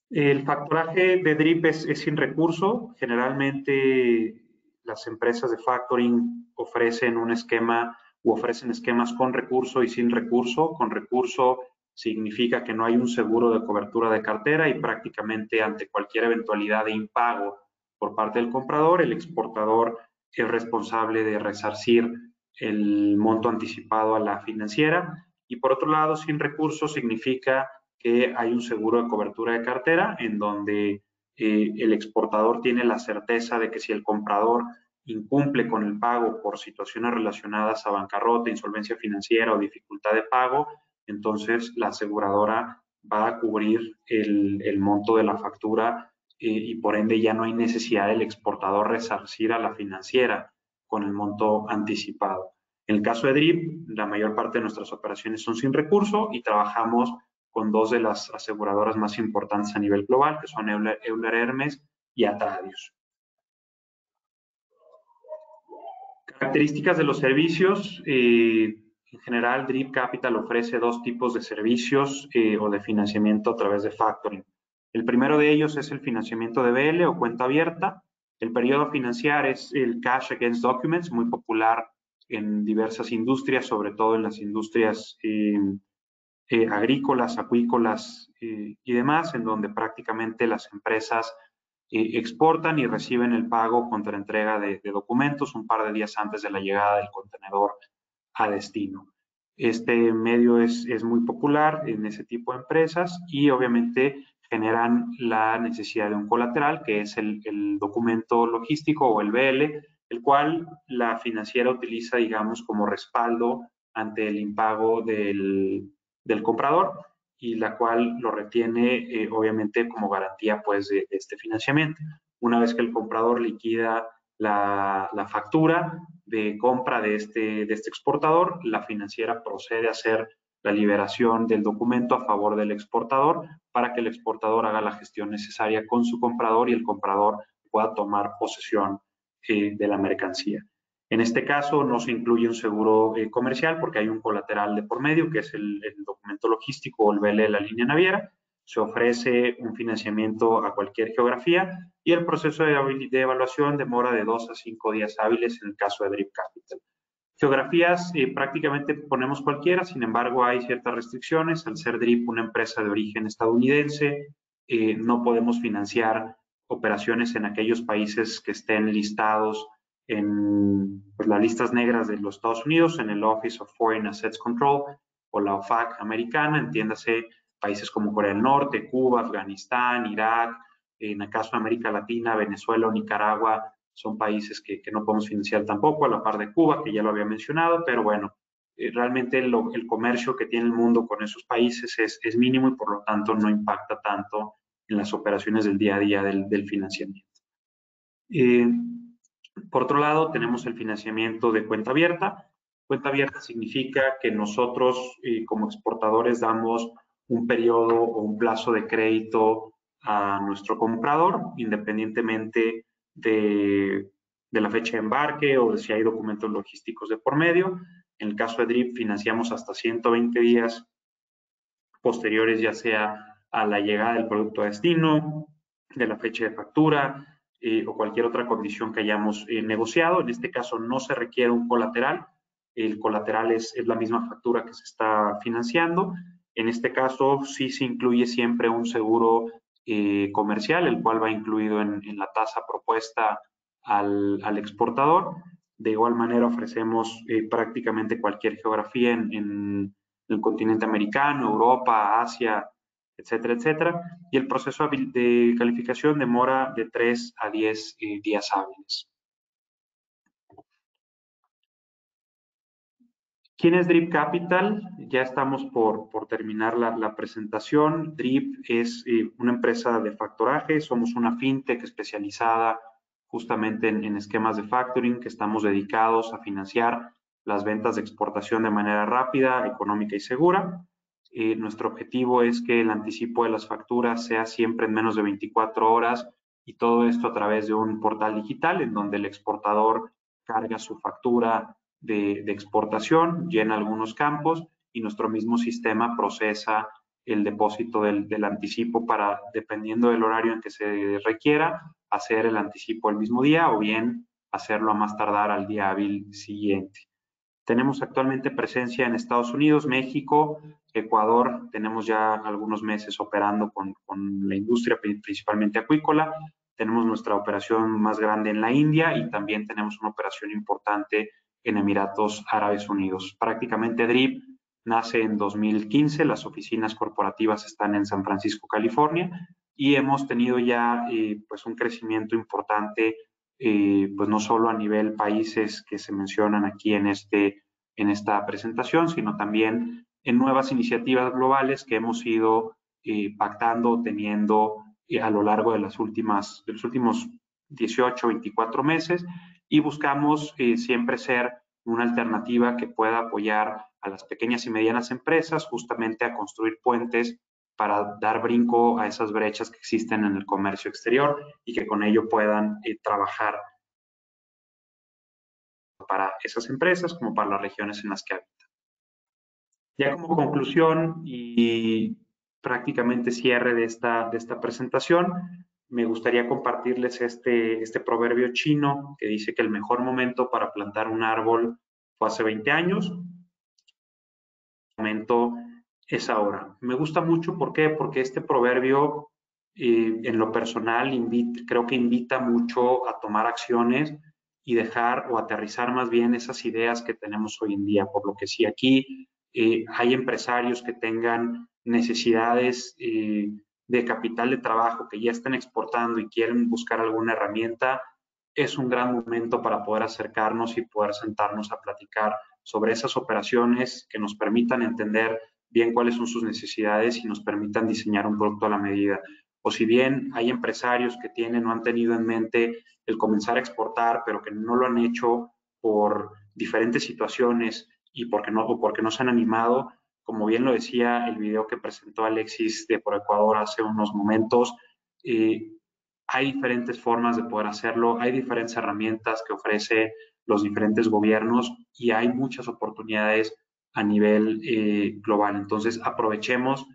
El factoraje de DRIP es sin recurso. Generalmente las empresas de factoring ofrecen un esquema u ofrecen esquemas con recurso y sin recurso. Con recurso significa que no hay un seguro de cobertura de cartera y prácticamente ante cualquier eventualidad de impago por parte del comprador, el exportador es responsable de resarcir el monto anticipado a la financiera. Y por otro lado, sin recurso significa que hay un seguro de cobertura de cartera en donde el exportador tiene la certeza de que si el comprador incumple con el pago por situaciones relacionadas a bancarrota, insolvencia financiera o dificultad de pago, entonces la aseguradora va a cubrir el monto de la factura y por ende ya no hay necesidad del exportador resarcir a la financiera con el monto anticipado. En el caso de DRIP, la mayor parte de nuestras operaciones son sin recurso y trabajamos con 2 de las aseguradoras más importantes a nivel global, que son Euler Hermes y Atradius. Características de los servicios. En general, DRIP Capital ofrece 2 tipos de servicios o de financiamiento a través de factoring. El primero de ellos es el financiamiento de BL o cuenta abierta. El periodo a financiar es el Cash Against Documents, muy popular en diversas industrias, sobre todo en las industrias agrícolas, acuícolas y demás, en donde prácticamente las empresas exportan y reciben el pago contra entrega de documentos un par de días antes de la llegada del contenedor a destino. Este medio es muy popular en ese tipo de empresas y obviamente generan la necesidad de un colateral, que es el documento logístico o el BL, el cual la financiera utiliza, digamos, como respaldo ante el impago del comprador y la cual lo retiene obviamente como garantía pues de este financiamiento. Una vez que el comprador liquida la factura de compra de este exportador, la financiera procede a hacer la liberación del documento a favor del exportador para que el exportador haga la gestión necesaria con su comprador y el comprador pueda tomar posesión de la mercancía. En este caso no se incluye un seguro comercial porque hay un colateral de por medio, que es el documento logístico o el BL de la línea naviera. Se ofrece un financiamiento a cualquier geografía y el proceso de evaluación demora de 2 a 5 días hábiles en el caso de Drip Capital. Geografías prácticamente ponemos cualquiera, sin embargo hay ciertas restricciones. Al ser Drip una empresa de origen estadounidense, no podemos financiar operaciones en aquellos países que estén listados en pues, las listas negras de los Estados Unidos, en el Office of Foreign Assets Control o la OFAC americana, entiéndase países como Corea del Norte, Cuba, Afganistán, Irak, en el caso de América Latina, Venezuela o Nicaragua, son países que no podemos financiar tampoco, a la par de Cuba, que ya lo había mencionado, pero bueno, realmente el comercio que tiene el mundo con esos países es mínimo y por lo tanto no impacta tanto en las operaciones del día a día del financiamiento. Por otro lado, tenemos el financiamiento de cuenta abierta. Cuenta abierta significa que nosotros como exportadores damos un periodo o un plazo de crédito a nuestro comprador, independientemente de la fecha de embarque o de si hay documentos logísticos de por medio. En el caso de Drip financiamos hasta 120 días posteriores, ya sea a la llegada del producto a destino, de la fecha de factura o cualquier otra condición que hayamos negociado. En este caso no se requiere un colateral. El colateral es la misma factura que se está financiando. En este caso sí se incluye siempre un seguro comercial, el cual va incluido en la tasa propuesta al exportador. De igual manera ofrecemos prácticamente cualquier geografía en el continente americano, Europa, Asia, etcétera, etcétera. Y el proceso de calificación demora de 3 a 10 días hábiles. ¿Quién es Drip Capital? Ya estamos por terminar la presentación. Drip es una empresa de factoraje. Somos una fintech especializada justamente en esquemas de factoring, que estamos dedicados a financiar las ventas de exportación de manera rápida, económica y segura. Nuestro objetivo es que el anticipo de las facturas sea siempre en menos de 24 horas y todo esto a través de un portal digital en donde el exportador carga su factura de exportación, llena algunos campos y nuestro mismo sistema procesa el depósito del anticipo para, dependiendo del horario en que se requiera, hacer el anticipo el mismo día o bien hacerlo a más tardar al día hábil siguiente. Tenemos actualmente presencia en Estados Unidos, México, Ecuador. Tenemos ya algunos meses operando con la industria principalmente acuícola. Tenemos nuestra operación más grande en la India y también tenemos una operación importante en Emiratos Árabes Unidos. Prácticamente Drip nace en 2015, las oficinas corporativas están en San Francisco, California, y hemos tenido ya pues un crecimiento importante, pues no solo a nivel países que se mencionan aquí en esta presentación, sino también en nuevas iniciativas globales que hemos ido pactando, teniendo a lo largo de los últimos 18, 24 meses, y buscamos siempre ser una alternativa que pueda apoyar a las pequeñas y medianas empresas justamente a construir puentes para dar brinco a esas brechas que existen en el comercio exterior y que con ello puedan trabajar para esas empresas como para las regiones en las que habitan. Ya como conclusión y prácticamente cierre de esta presentación, me gustaría compartirles este proverbio chino que dice que el mejor momento para plantar un árbol fue hace 20 años, el momento es ahora. Me gusta mucho, ¿por qué? Porque este proverbio, en lo personal, creo que invita mucho a tomar acciones y dejar o aterrizar más bien esas ideas que tenemos hoy en día. Por lo que si aquí hay empresarios que tengan necesidades de capital de trabajo, que ya estén exportando y quieren buscar alguna herramienta, es un gran momento para poder acercarnos y poder sentarnos a platicar sobre esas operaciones que nos permitan entender bien cuáles son sus necesidades y nos permitan diseñar un producto a la medida. O si bien hay empresarios que tienen o han tenido en mente el comenzar a exportar, pero que no lo han hecho por diferentes situaciones y porque no se han animado, como bien lo decía el video que presentó Alexis de ProEcuador hace unos momentos, hay diferentes formas de poder hacerlo, hay diferentes herramientas que ofrece los diferentes gobiernos y hay muchas oportunidades a nivel global. Entonces, aprovechemos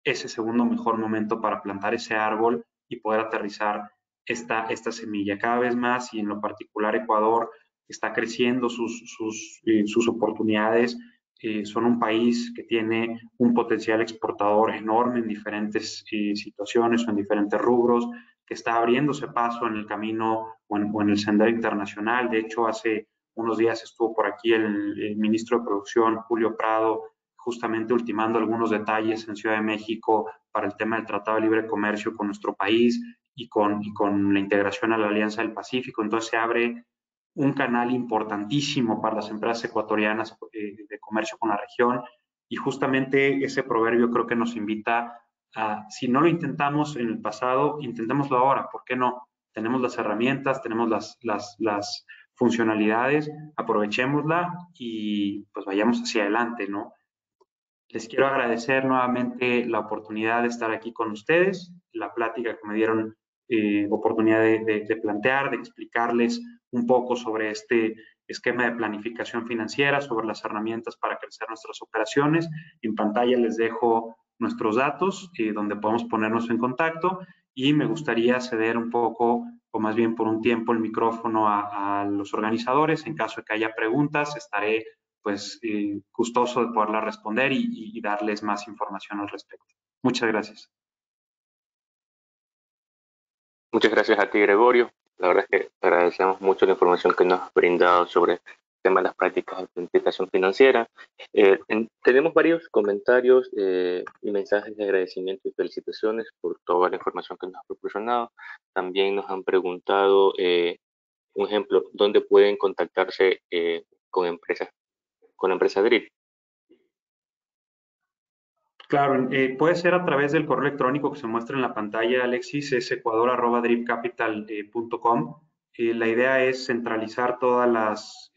ese segundo mejor momento para plantar ese árbol y poder aterrizar esta semilla. Cada vez más, y en lo particular Ecuador, está creciendo sus oportunidades. Son un país que tiene un potencial exportador enorme en diferentes situaciones o en diferentes rubros, que está abriéndose paso en el camino o en el sendero internacional. De hecho, hace unos días estuvo por aquí el ministro de Producción, Julio Prado, justamente ultimando algunos detalles en Ciudad de México para el tema del Tratado de Libre Comercio con nuestro país y con la integración a la Alianza del Pacífico. Entonces se abre un canal importantísimo para las empresas ecuatorianas de comercio con la región y justamente ese proverbio creo que nos invita a, si no lo intentamos en el pasado, intentémoslo ahora, ¿por qué no? Tenemos las herramientas, tenemos las funcionalidades, aprovechémosla y pues vayamos hacia adelante, ¿no? Les quiero agradecer nuevamente la oportunidad de estar aquí con ustedes, la plática que me dieron oportunidad de plantear, de explicarles un poco sobre este esquema de planificación financiera, sobre las herramientas para crecer nuestras operaciones. En pantalla les dejo nuestros datos, donde podemos ponernos en contacto y me gustaría ceder un poco, o más bien por un tiempo, el micrófono a los organizadores. En caso de que haya preguntas, estaré pues gustoso de poderla responder y darles más información al respecto. Muchas gracias. Muchas gracias a ti, Gregorio. La verdad es que agradecemos mucho la información que nos has brindado sobre el tema de las prácticas de planificación financiera. Tenemos varios comentarios y mensajes de agradecimiento y felicitaciones por toda la información que nos has proporcionado. También nos han preguntado, un ejemplo, dónde pueden contactarse con la empresa DRIP. Claro, puede ser a través del correo electrónico que se muestra en la pantalla, Alexis, es ecuador@dripcapital.com. La idea es centralizar todas las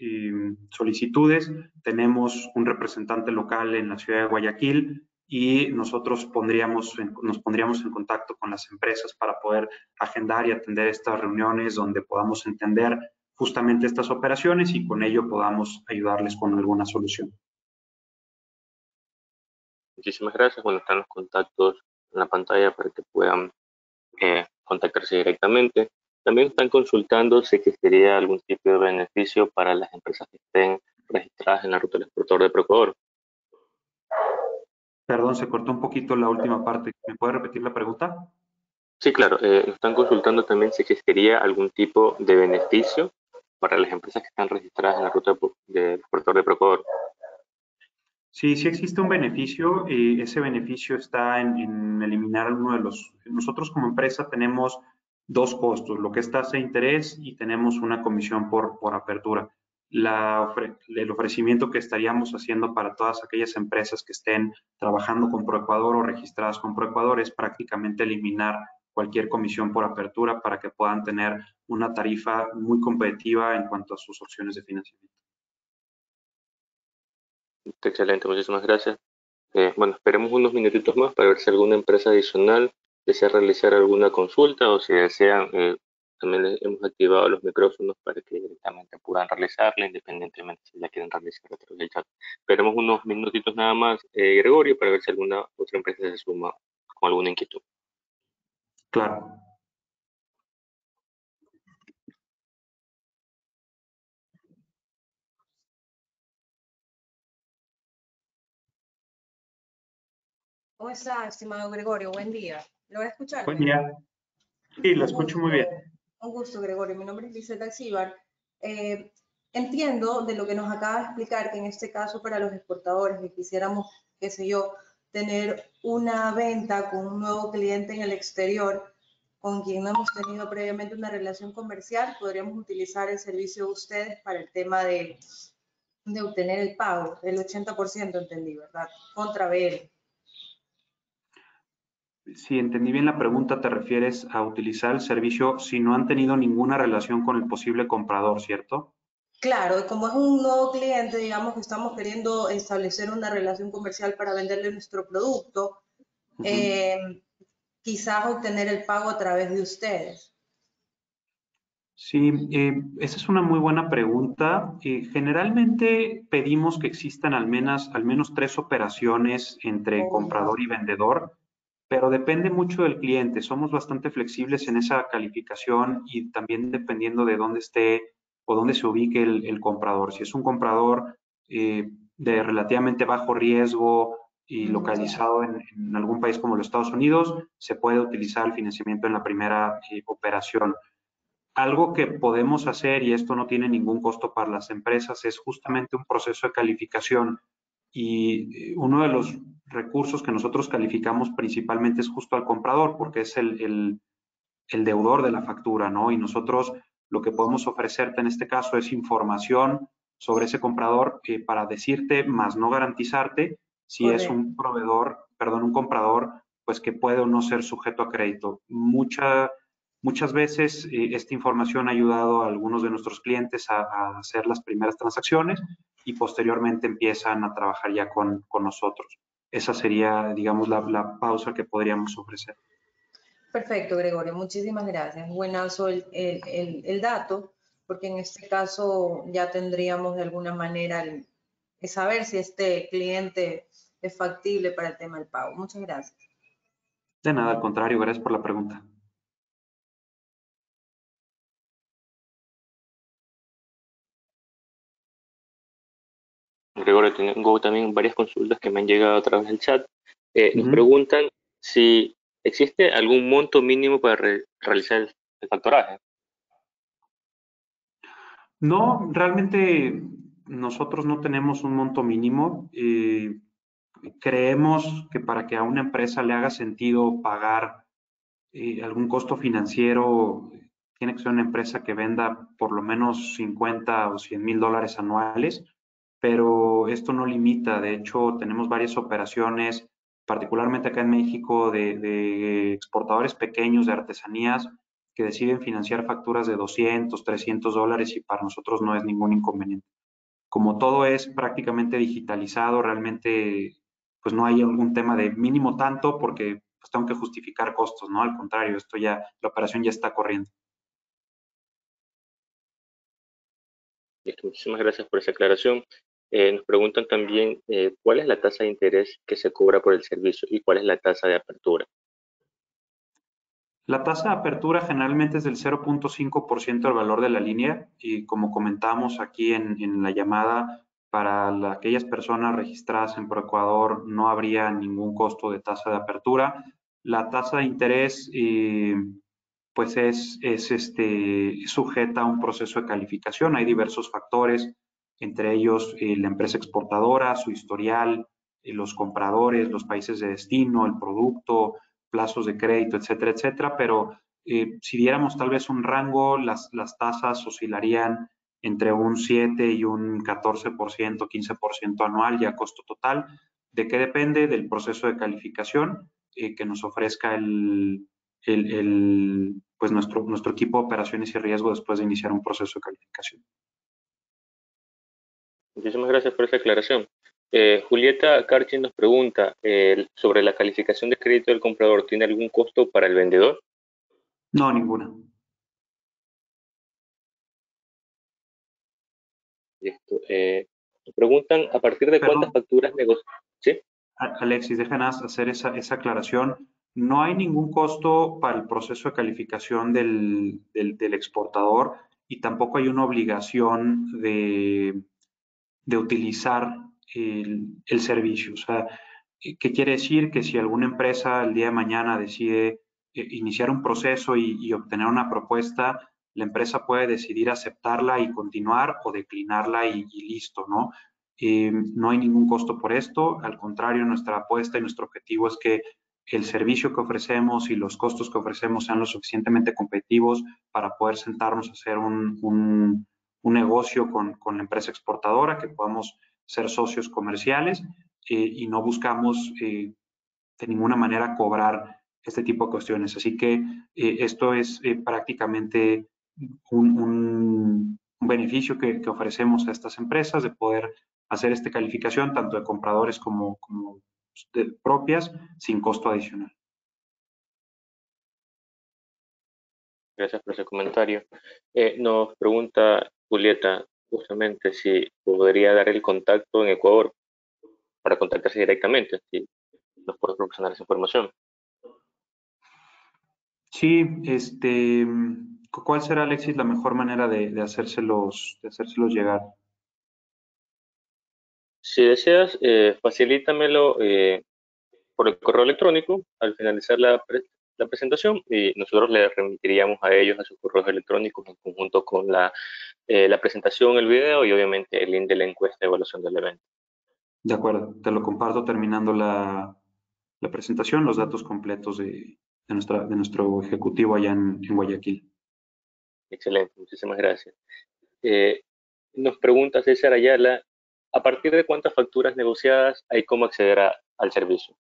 solicitudes. Tenemos un representante local en la ciudad de Guayaquil y nosotros nos pondríamos en contacto con las empresas para poder agendar y atender estas reuniones donde podamos entender justamente estas operaciones y con ello podamos ayudarles con alguna solución. Muchísimas gracias. Bueno, están los contactos en la pantalla para que puedan contactarse directamente. También están consultando si existiría algún tipo de beneficio para las empresas que estén registradas en la ruta del exportador de Proecuador. Perdón, se cortó un poquito la última parte. ¿Me puede repetir la pregunta? Sí, claro. Están consultando también si existiría algún tipo de beneficio para las empresas que están registradas en la ruta del exportador de Proecuador. Sí, sí existe un beneficio. Ese beneficio está en eliminar uno de los... Nosotros como empresa tenemos dos costos, lo que es tasa de interés y tenemos una comisión por apertura. El ofrecimiento que estaríamos haciendo para todas aquellas empresas que estén trabajando con ProEcuador o registradas con ProEcuador es prácticamente eliminar cualquier comisión por apertura para que puedan tener una tarifa muy competitiva en cuanto a sus opciones de financiamiento. Excelente, muchísimas gracias. Bueno, esperemos unos minutitos más para ver si alguna empresa adicional desea realizar alguna consulta o si desean, también les hemos activado los micrófonos para que directamente puedan realizarla, independientemente si la quieren realizar a través del chat. Esperemos unos minutitos nada más, Gregorio, para ver si alguna otra empresa se suma con alguna inquietud. Claro. ¿Cómo está, estimado Gregorio? Buen día. ¿Lo voy a escuchar? Buen día. Sí, la escucho muy bien. Un gusto, Gregorio. Mi nombre es Lizeth Alcibar. Eh, Entiendo de lo que nos acaba de explicar que en este caso para los exportadores que quisiéramos, qué sé yo, tener una venta con un nuevo cliente en el exterior con quien no hemos tenido previamente una relación comercial, podríamos utilizar el servicio de ustedes para el tema de obtener el pago, el 80% entendí, ¿verdad? Contra BL. Si entendí bien la pregunta, te refieres a utilizar el servicio si no han tenido ninguna relación con el posible comprador, ¿cierto? Claro, como es un nuevo cliente, digamos que estamos queriendo establecer una relación comercial para venderle nuestro producto, Ujú. eh, quizás obtener el pago a través de ustedes. Sí, esa es una muy buena pregunta. Generalmente pedimos que existan al menos 3 operaciones entre O, comprador y vendedor, pero depende mucho del cliente. Somos bastante flexibles en esa calificación y también dependiendo de dónde esté o dónde se ubique el comprador. Si es un comprador de relativamente bajo riesgo y ya, localizado en algún país como los Estados Unidos, se puede utilizar el financiamiento en la primera operación. Algo que podemos hacer, y esto no tiene ningún costo para las empresas, es justamente un proceso de calificación. Y uno de los recursos que nosotros calificamos principalmente es justo al comprador, porque es el deudor de la factura, ¿no? Y nosotros lo que podemos ofrecerte en este caso es información sobre ese comprador para decirte, más no garantizarte, si es correcto. un proveedor, perdón, un comprador, pues que puede o no ser sujeto a crédito. Muchas veces esta información ha ayudado a algunos de nuestros clientes a hacer las primeras transacciones y posteriormente empiezan a trabajar ya con nosotros. Esa sería, digamos, la pausa que podríamos ofrecer. Perfecto, Gregorio, muchísimas gracias. Buenazo el dato, porque en este caso ya tendríamos de alguna manera el saber si este cliente es factible para el tema del pago. Muchas gracias. De nada, al contrario, gracias por la pregunta. Gregorio, tengo también varias consultas que me han llegado a través del chat. Nos Ujú. preguntan si existe algún monto mínimo para realizar el factoraje. No, realmente nosotros no tenemos un monto mínimo. Creemos que para que a una empresa le haga sentido pagar algún costo financiero, tiene que ser una empresa que venda por lo menos 50 o 100 mil dólares anuales, pero esto no limita. De hecho, tenemos varias operaciones, particularmente acá en México, de exportadores pequeños de artesanías que deciden financiar facturas de 200, 300 dólares y para nosotros no es ningún inconveniente. Como todo es prácticamente digitalizado, realmente pues no hay algún tema de mínimo tanto porque pues tengo que justificar costos, ¿no? Al contrario, esto ya, la operación ya está corriendo. Listo, muchísimas gracias por esa aclaración. Nos preguntan también cuál es la tasa de interés que se cobra por el servicio y cuál es la tasa de apertura. La tasa de apertura generalmente es del 0.5% del valor de la línea y como comentamos aquí en la llamada, para aquellas personas registradas en ProEcuador no habría ningún costo de tasa de apertura. La tasa de interés pues es sujeta a un proceso de calificación. Hay diversos factores, entre ellos la empresa exportadora, su historial, los compradores, los países de destino, el producto, plazos de crédito, etcétera, etcétera, pero si diéramos tal vez un rango, las tasas oscilarían entre un 7 y un 14%, 15% anual ya costo total. ¿De qué depende? Del proceso de calificación que nos ofrezca pues nuestro equipo de operaciones y riesgo después de iniciar un proceso de calificación. Muchísimas gracias por esa aclaración. Julieta Carchi nos pregunta sobre la calificación de crédito del comprador. ¿Tiene algún costo para el vendedor? No, ninguna. Listo. Nos preguntan a partir de cuántas Perdón, facturas negocian. ¿Sí? Alexis, déjanos hacer esa aclaración. No hay ningún costo para el proceso de calificación del exportador y tampoco hay una obligación de utilizar el servicio. O sea, ¿Qué quiere decir? Que si alguna empresa el día de mañana decide iniciar un proceso y obtener una propuesta, la empresa puede decidir aceptarla y continuar o declinarla y listo, ¿no? No hay ningún costo por esto, al contrario, nuestra apuesta y nuestro objetivo es que el servicio que ofrecemos y los costos que ofrecemos sean lo suficientemente competitivos para poder sentarnos a hacer un negocio con la empresa exportadora, que podamos ser socios comerciales y no buscamos de ninguna manera cobrar este tipo de cuestiones. Así que esto es prácticamente un beneficio que ofrecemos a estas empresas de poder hacer esta calificación tanto de compradores como de propias sin costo adicional. Gracias por ese comentario. Nos pregunta Julieta justamente si podría dar el contacto en Ecuador para contactarse directamente, si nos puede proporcionar esa información. Sí, ¿cuál será, Alexis, la mejor manera de hacérselos llegar? Si deseas, facilítamelo por el correo electrónico al finalizar la presentación y nosotros le remitiríamos a ellos a sus correos electrónicos en conjunto con la presentación, el video y obviamente el link de la encuesta de evaluación del evento. De acuerdo, te lo comparto terminando la presentación, los datos completos de nuestro ejecutivo allá en Guayaquil. Excelente, muchísimas gracias. Eh, Nos pregunta César Ayala, ¿a partir de cuántas facturas negociadas hay cómo acceder al servicio?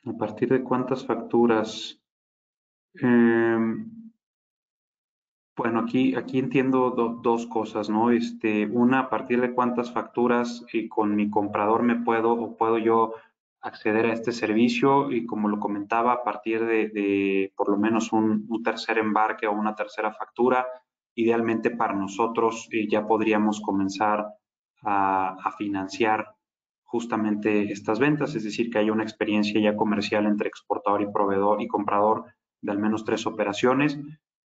¿A partir de cuántas facturas? Eh, bueno, aquí entiendo dos cosas, ¿no? Una, a partir de cuántas facturas con mi comprador puedo yo acceder a este servicio y como lo comentaba, a partir de por lo menos un tercer embarque o una tercera factura, idealmente para nosotros ya podríamos comenzar a financiar justamente estas ventas, es decir, que haya una experiencia ya comercial entre exportador y proveedor y comprador de al menos 3 operaciones,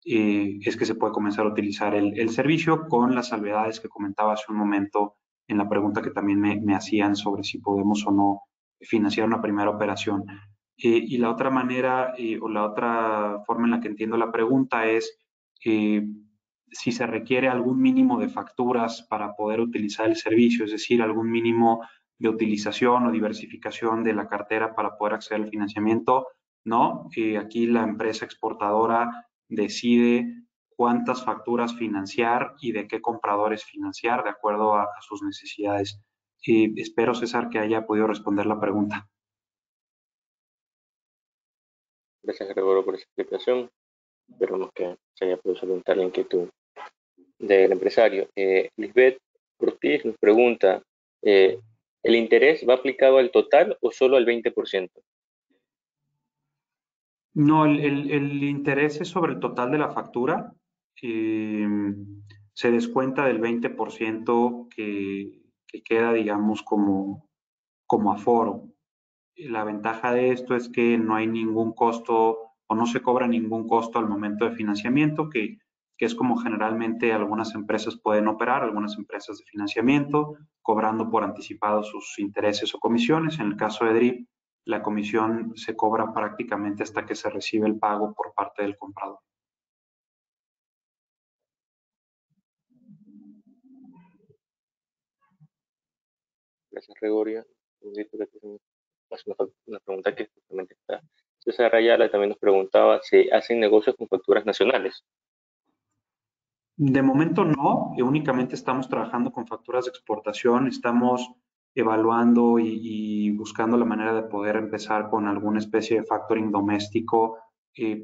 es que se puede comenzar a utilizar el servicio con las salvedades que comentaba hace un momento en la pregunta que también me hacían sobre si podemos o no financiar una primera operación. Y la otra manera o la otra forma en la que entiendo la pregunta es si se requiere algún mínimo de facturas para poder utilizar el servicio, es decir, algún mínimo de utilización o diversificación de la cartera para poder acceder al financiamiento, ¿no? Aquí la empresa exportadora decide cuántas facturas financiar y de qué compradores financiar de acuerdo a sus necesidades. Espero, César, que haya podido responder la pregunta. Gracias, Gregorio, por esa explicación. Esperamos que se haya podido solventar la inquietud del empresario. Lisbeth Ortiz nos pregunta, ¿el interés va aplicado al total o solo al 20%? No, el interés es sobre el total de la factura. Eh, Se descuenta del 20% que queda, digamos, como aforo. La ventaja de esto es que no hay ningún costo o no se cobra ningún costo al momento de financiamiento, que es como generalmente algunas empresas pueden operar, algunas empresas de financiamiento, cobrando por anticipado sus intereses o comisiones. En el caso de DRIP, la comisión se cobra prácticamente hasta que se recibe el pago por parte del comprador. Gracias, Gregorio. Una pregunta que justamente está. César Ayala también nos preguntaba si hacen negocios con facturas nacionales. De momento no, únicamente estamos trabajando con facturas de exportación, estamos evaluando y buscando la manera de poder empezar con alguna especie de factoring doméstico,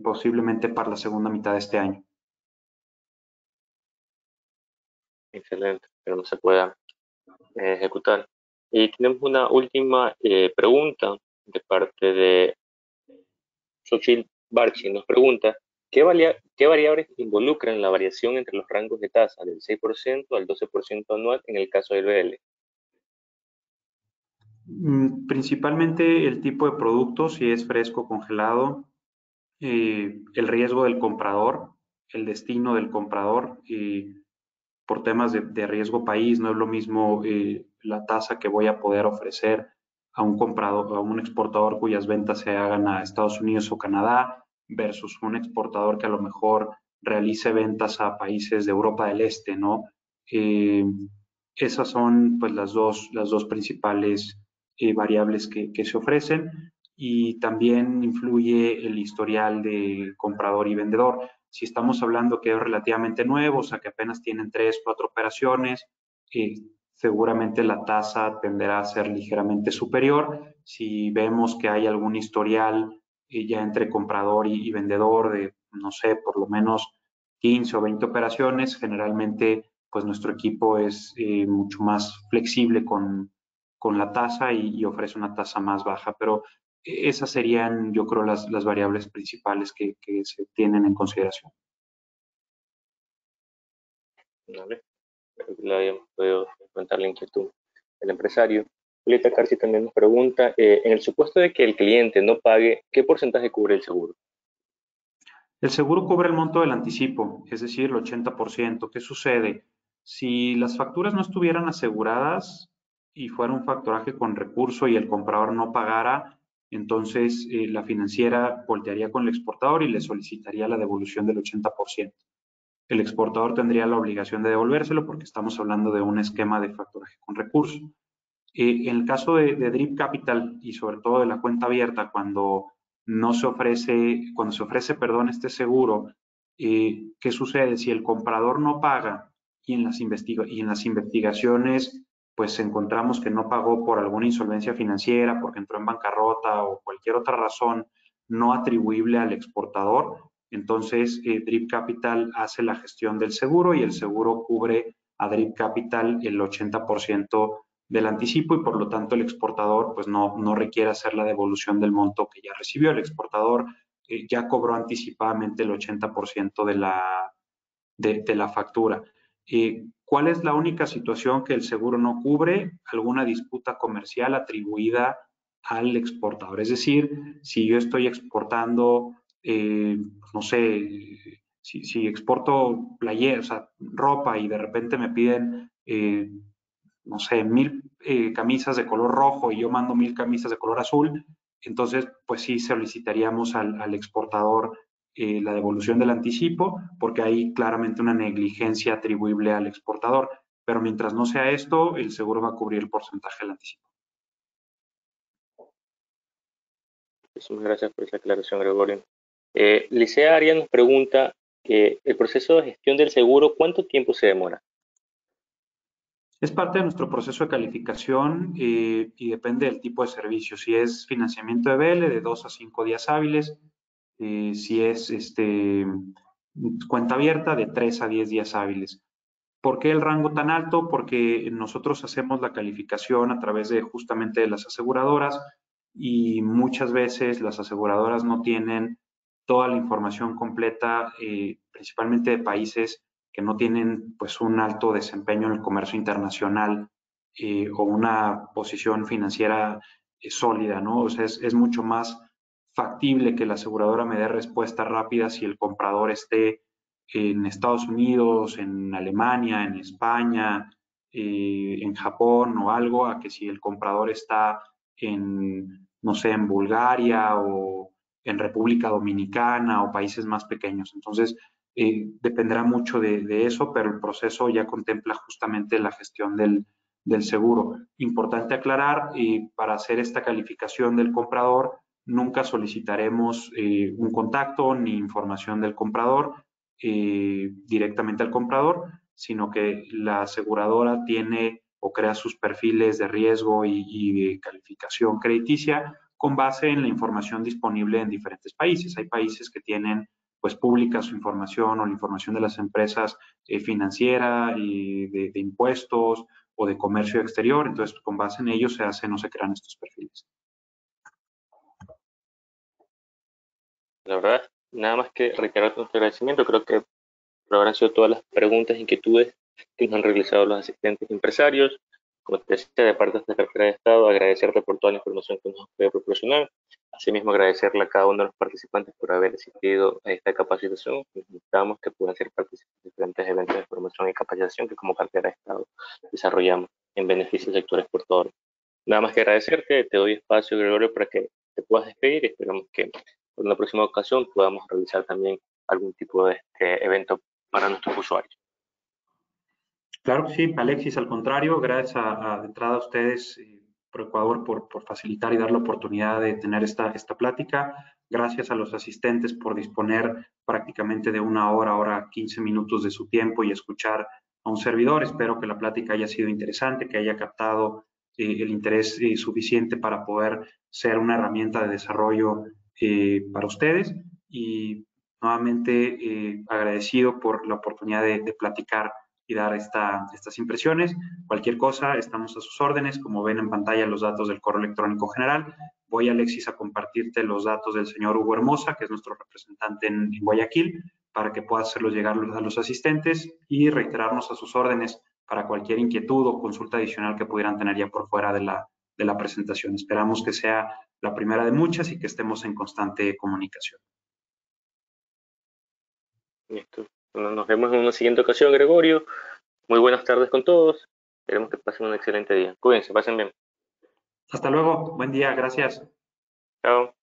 posiblemente para la segunda mitad de este año. Excelente, pero no se pueda ejecutar. Y tenemos una última pregunta de parte de Xochitl Barchi. Nos pregunta, ¿qué variables involucran la variación entre los rangos de tasa del 6% al 12% anual en el caso del BL? Principalmente el tipo de producto, si es fresco o congelado, el riesgo del comprador, el destino del comprador, por temas de riesgo país, no es lo mismo la tasa que voy a poder ofrecer a un comprador, a un exportador cuyas ventas se hagan a Estados Unidos o Canadá versus un exportador que a lo mejor realice ventas a países de Europa del Este, ¿no? Esas son pues las dos principales variables que se ofrecen, y también influye el historial de comprador y vendedor. Si estamos hablando que es relativamente nuevo, o sea que apenas tienen 3, 4 operaciones, seguramente la tasa tenderá a ser ligeramente superior. Si vemos que hay algún historial ya entre comprador y vendedor de, no sé, por lo menos 15 o 20 operaciones, generalmente pues nuestro equipo es mucho más flexible con la tasa y ofrece una tasa más baja, pero esas serían, yo creo, las variables principales que se tienen en consideración. Vale. Creo que le habíamos podido contar la inquietud del empresario. Julieta Carci también nos pregunta, en el supuesto de que el cliente no pague, ¿qué porcentaje cubre el seguro? El seguro cubre el monto del anticipo, es decir, el 80%. ¿Qué sucede? Si las facturas no estuvieran aseguradas y fuera un factoraje con recurso y el comprador no pagara, entonces la financiera voltearía con el exportador y le solicitaría la devolución del 80%. El exportador tendría la obligación de devolvérselo porque estamos hablando de un esquema de factoraje con recurso. En el caso de Drip Capital y sobre todo de la cuenta abierta, cuando se ofrece, perdón, este seguro, ¿qué sucede? Si el comprador no paga y en las investigaciones pues encontramos que no pagó por alguna insolvencia financiera, porque entró en bancarrota o cualquier otra razón no atribuible al exportador, entonces Drip Capital hace la gestión del seguro y el seguro cubre a Drip Capital el 80% del anticipo, y por lo tanto el exportador pues no requiere hacer la devolución del monto que ya recibió. El exportador ya cobró anticipadamente el 80% de la factura. ¿Cuál es la única situación que el seguro no cubre? Alguna disputa comercial atribuida al exportador. Es decir, si yo estoy exportando, no sé, si exporto playera, o sea, ropa, y de repente me piden no sé, 1000 camisas de color rojo y yo mando 1000 camisas de color azul, entonces pues sí solicitaríamos al exportador la devolución del anticipo, porque hay claramente una negligencia atribuible al exportador. Pero mientras no sea esto, el seguro va a cubrir el porcentaje del anticipo. Muchas gracias por esa aclaración, Gregorio. Licea Arias nos pregunta que el proceso de gestión del seguro, ¿cuánto tiempo se demora? Es parte de nuestro proceso de calificación y depende del tipo de servicio. Si es financiamiento de BL, de 2 a 5 días hábiles. Si es cuenta abierta, de 3 a 10 días hábiles. ¿Por qué el rango tan alto? Porque nosotros hacemos la calificación a través de justamente de las aseguradoras, y muchas veces las aseguradoras no tienen toda la información completa, principalmente de países que no tienen pues un alto desempeño en el comercio internacional o una posición financiera sólida, ¿no? O sea, es mucho más factible que la aseguradora me dé respuesta rápida si el comprador esté en Estados Unidos, en Alemania, en España, en Japón o algo, a que si el comprador está en, no sé, en Bulgaria o en República Dominicana o países más pequeños. Entonces, dependerá mucho de eso, pero el proceso ya contempla justamente la gestión del seguro. Importante aclarar, para hacer esta calificación del comprador, nunca solicitaremos un contacto ni información del comprador directamente al comprador, sino que la aseguradora tiene o crea sus perfiles de riesgo y de calificación crediticia con base en la información disponible en diferentes países. Hay países que tienen pues pública su información o la información de las empresas financiera y de impuestos o de comercio exterior, entonces con base en ello se hacen o se crean estos perfiles. La verdad, nada más que reiterar nuestro agradecimiento. Creo que habrán sido todas las preguntas e inquietudes que nos han realizado los asistentes empresarios. Como te decía, de parte de esta cartera de Estado, agradecerte por toda la información que nos has podido proporcionar. Asimismo, agradecerle a cada uno de los participantes por haber asistido a esta capacitación. Necesitamos que puedan ser participantes de diferentes eventos de formación y capacitación que como cartera de Estado desarrollamos en beneficio del sector exportador. Nada más que agradecerte, te doy espacio, Gregorio, para que te puedas despedir y esperamos que en una próxima ocasión podamos realizar también algún tipo de evento para nuestros usuarios. Claro que sí, Alexis, al contrario, gracias de entrada a ustedes, por Ecuador, por facilitar y dar la oportunidad de tener esta plática. Gracias a los asistentes por disponer prácticamente de una hora 15 minutos de su tiempo y escuchar a un servidor. Espero que la plática haya sido interesante, que haya captado el interés suficiente para poder ser una herramienta de desarrollo para ustedes. Y nuevamente agradecido por la oportunidad de platicar y dar estas impresiones. Cualquier cosa, estamos a sus órdenes. Como ven en pantalla los datos del correo electrónico general. Voy, Alexis, a compartirte los datos del señor Hugo Hermosa, que es nuestro representante en Guayaquil, para que pueda hacerlos llegar a los asistentes y reiterarnos a sus órdenes para cualquier inquietud o consulta adicional que pudieran tener ya por fuera de la presentación. Esperamos que sea la primera de muchas y que estemos en constante comunicación. Listo. Bueno, nos vemos en una siguiente ocasión, Gregorio. Muy buenas tardes con todos. Esperemos que pasen un excelente día. Cuídense, pasen bien. Hasta luego. Buen día. Gracias. Chao.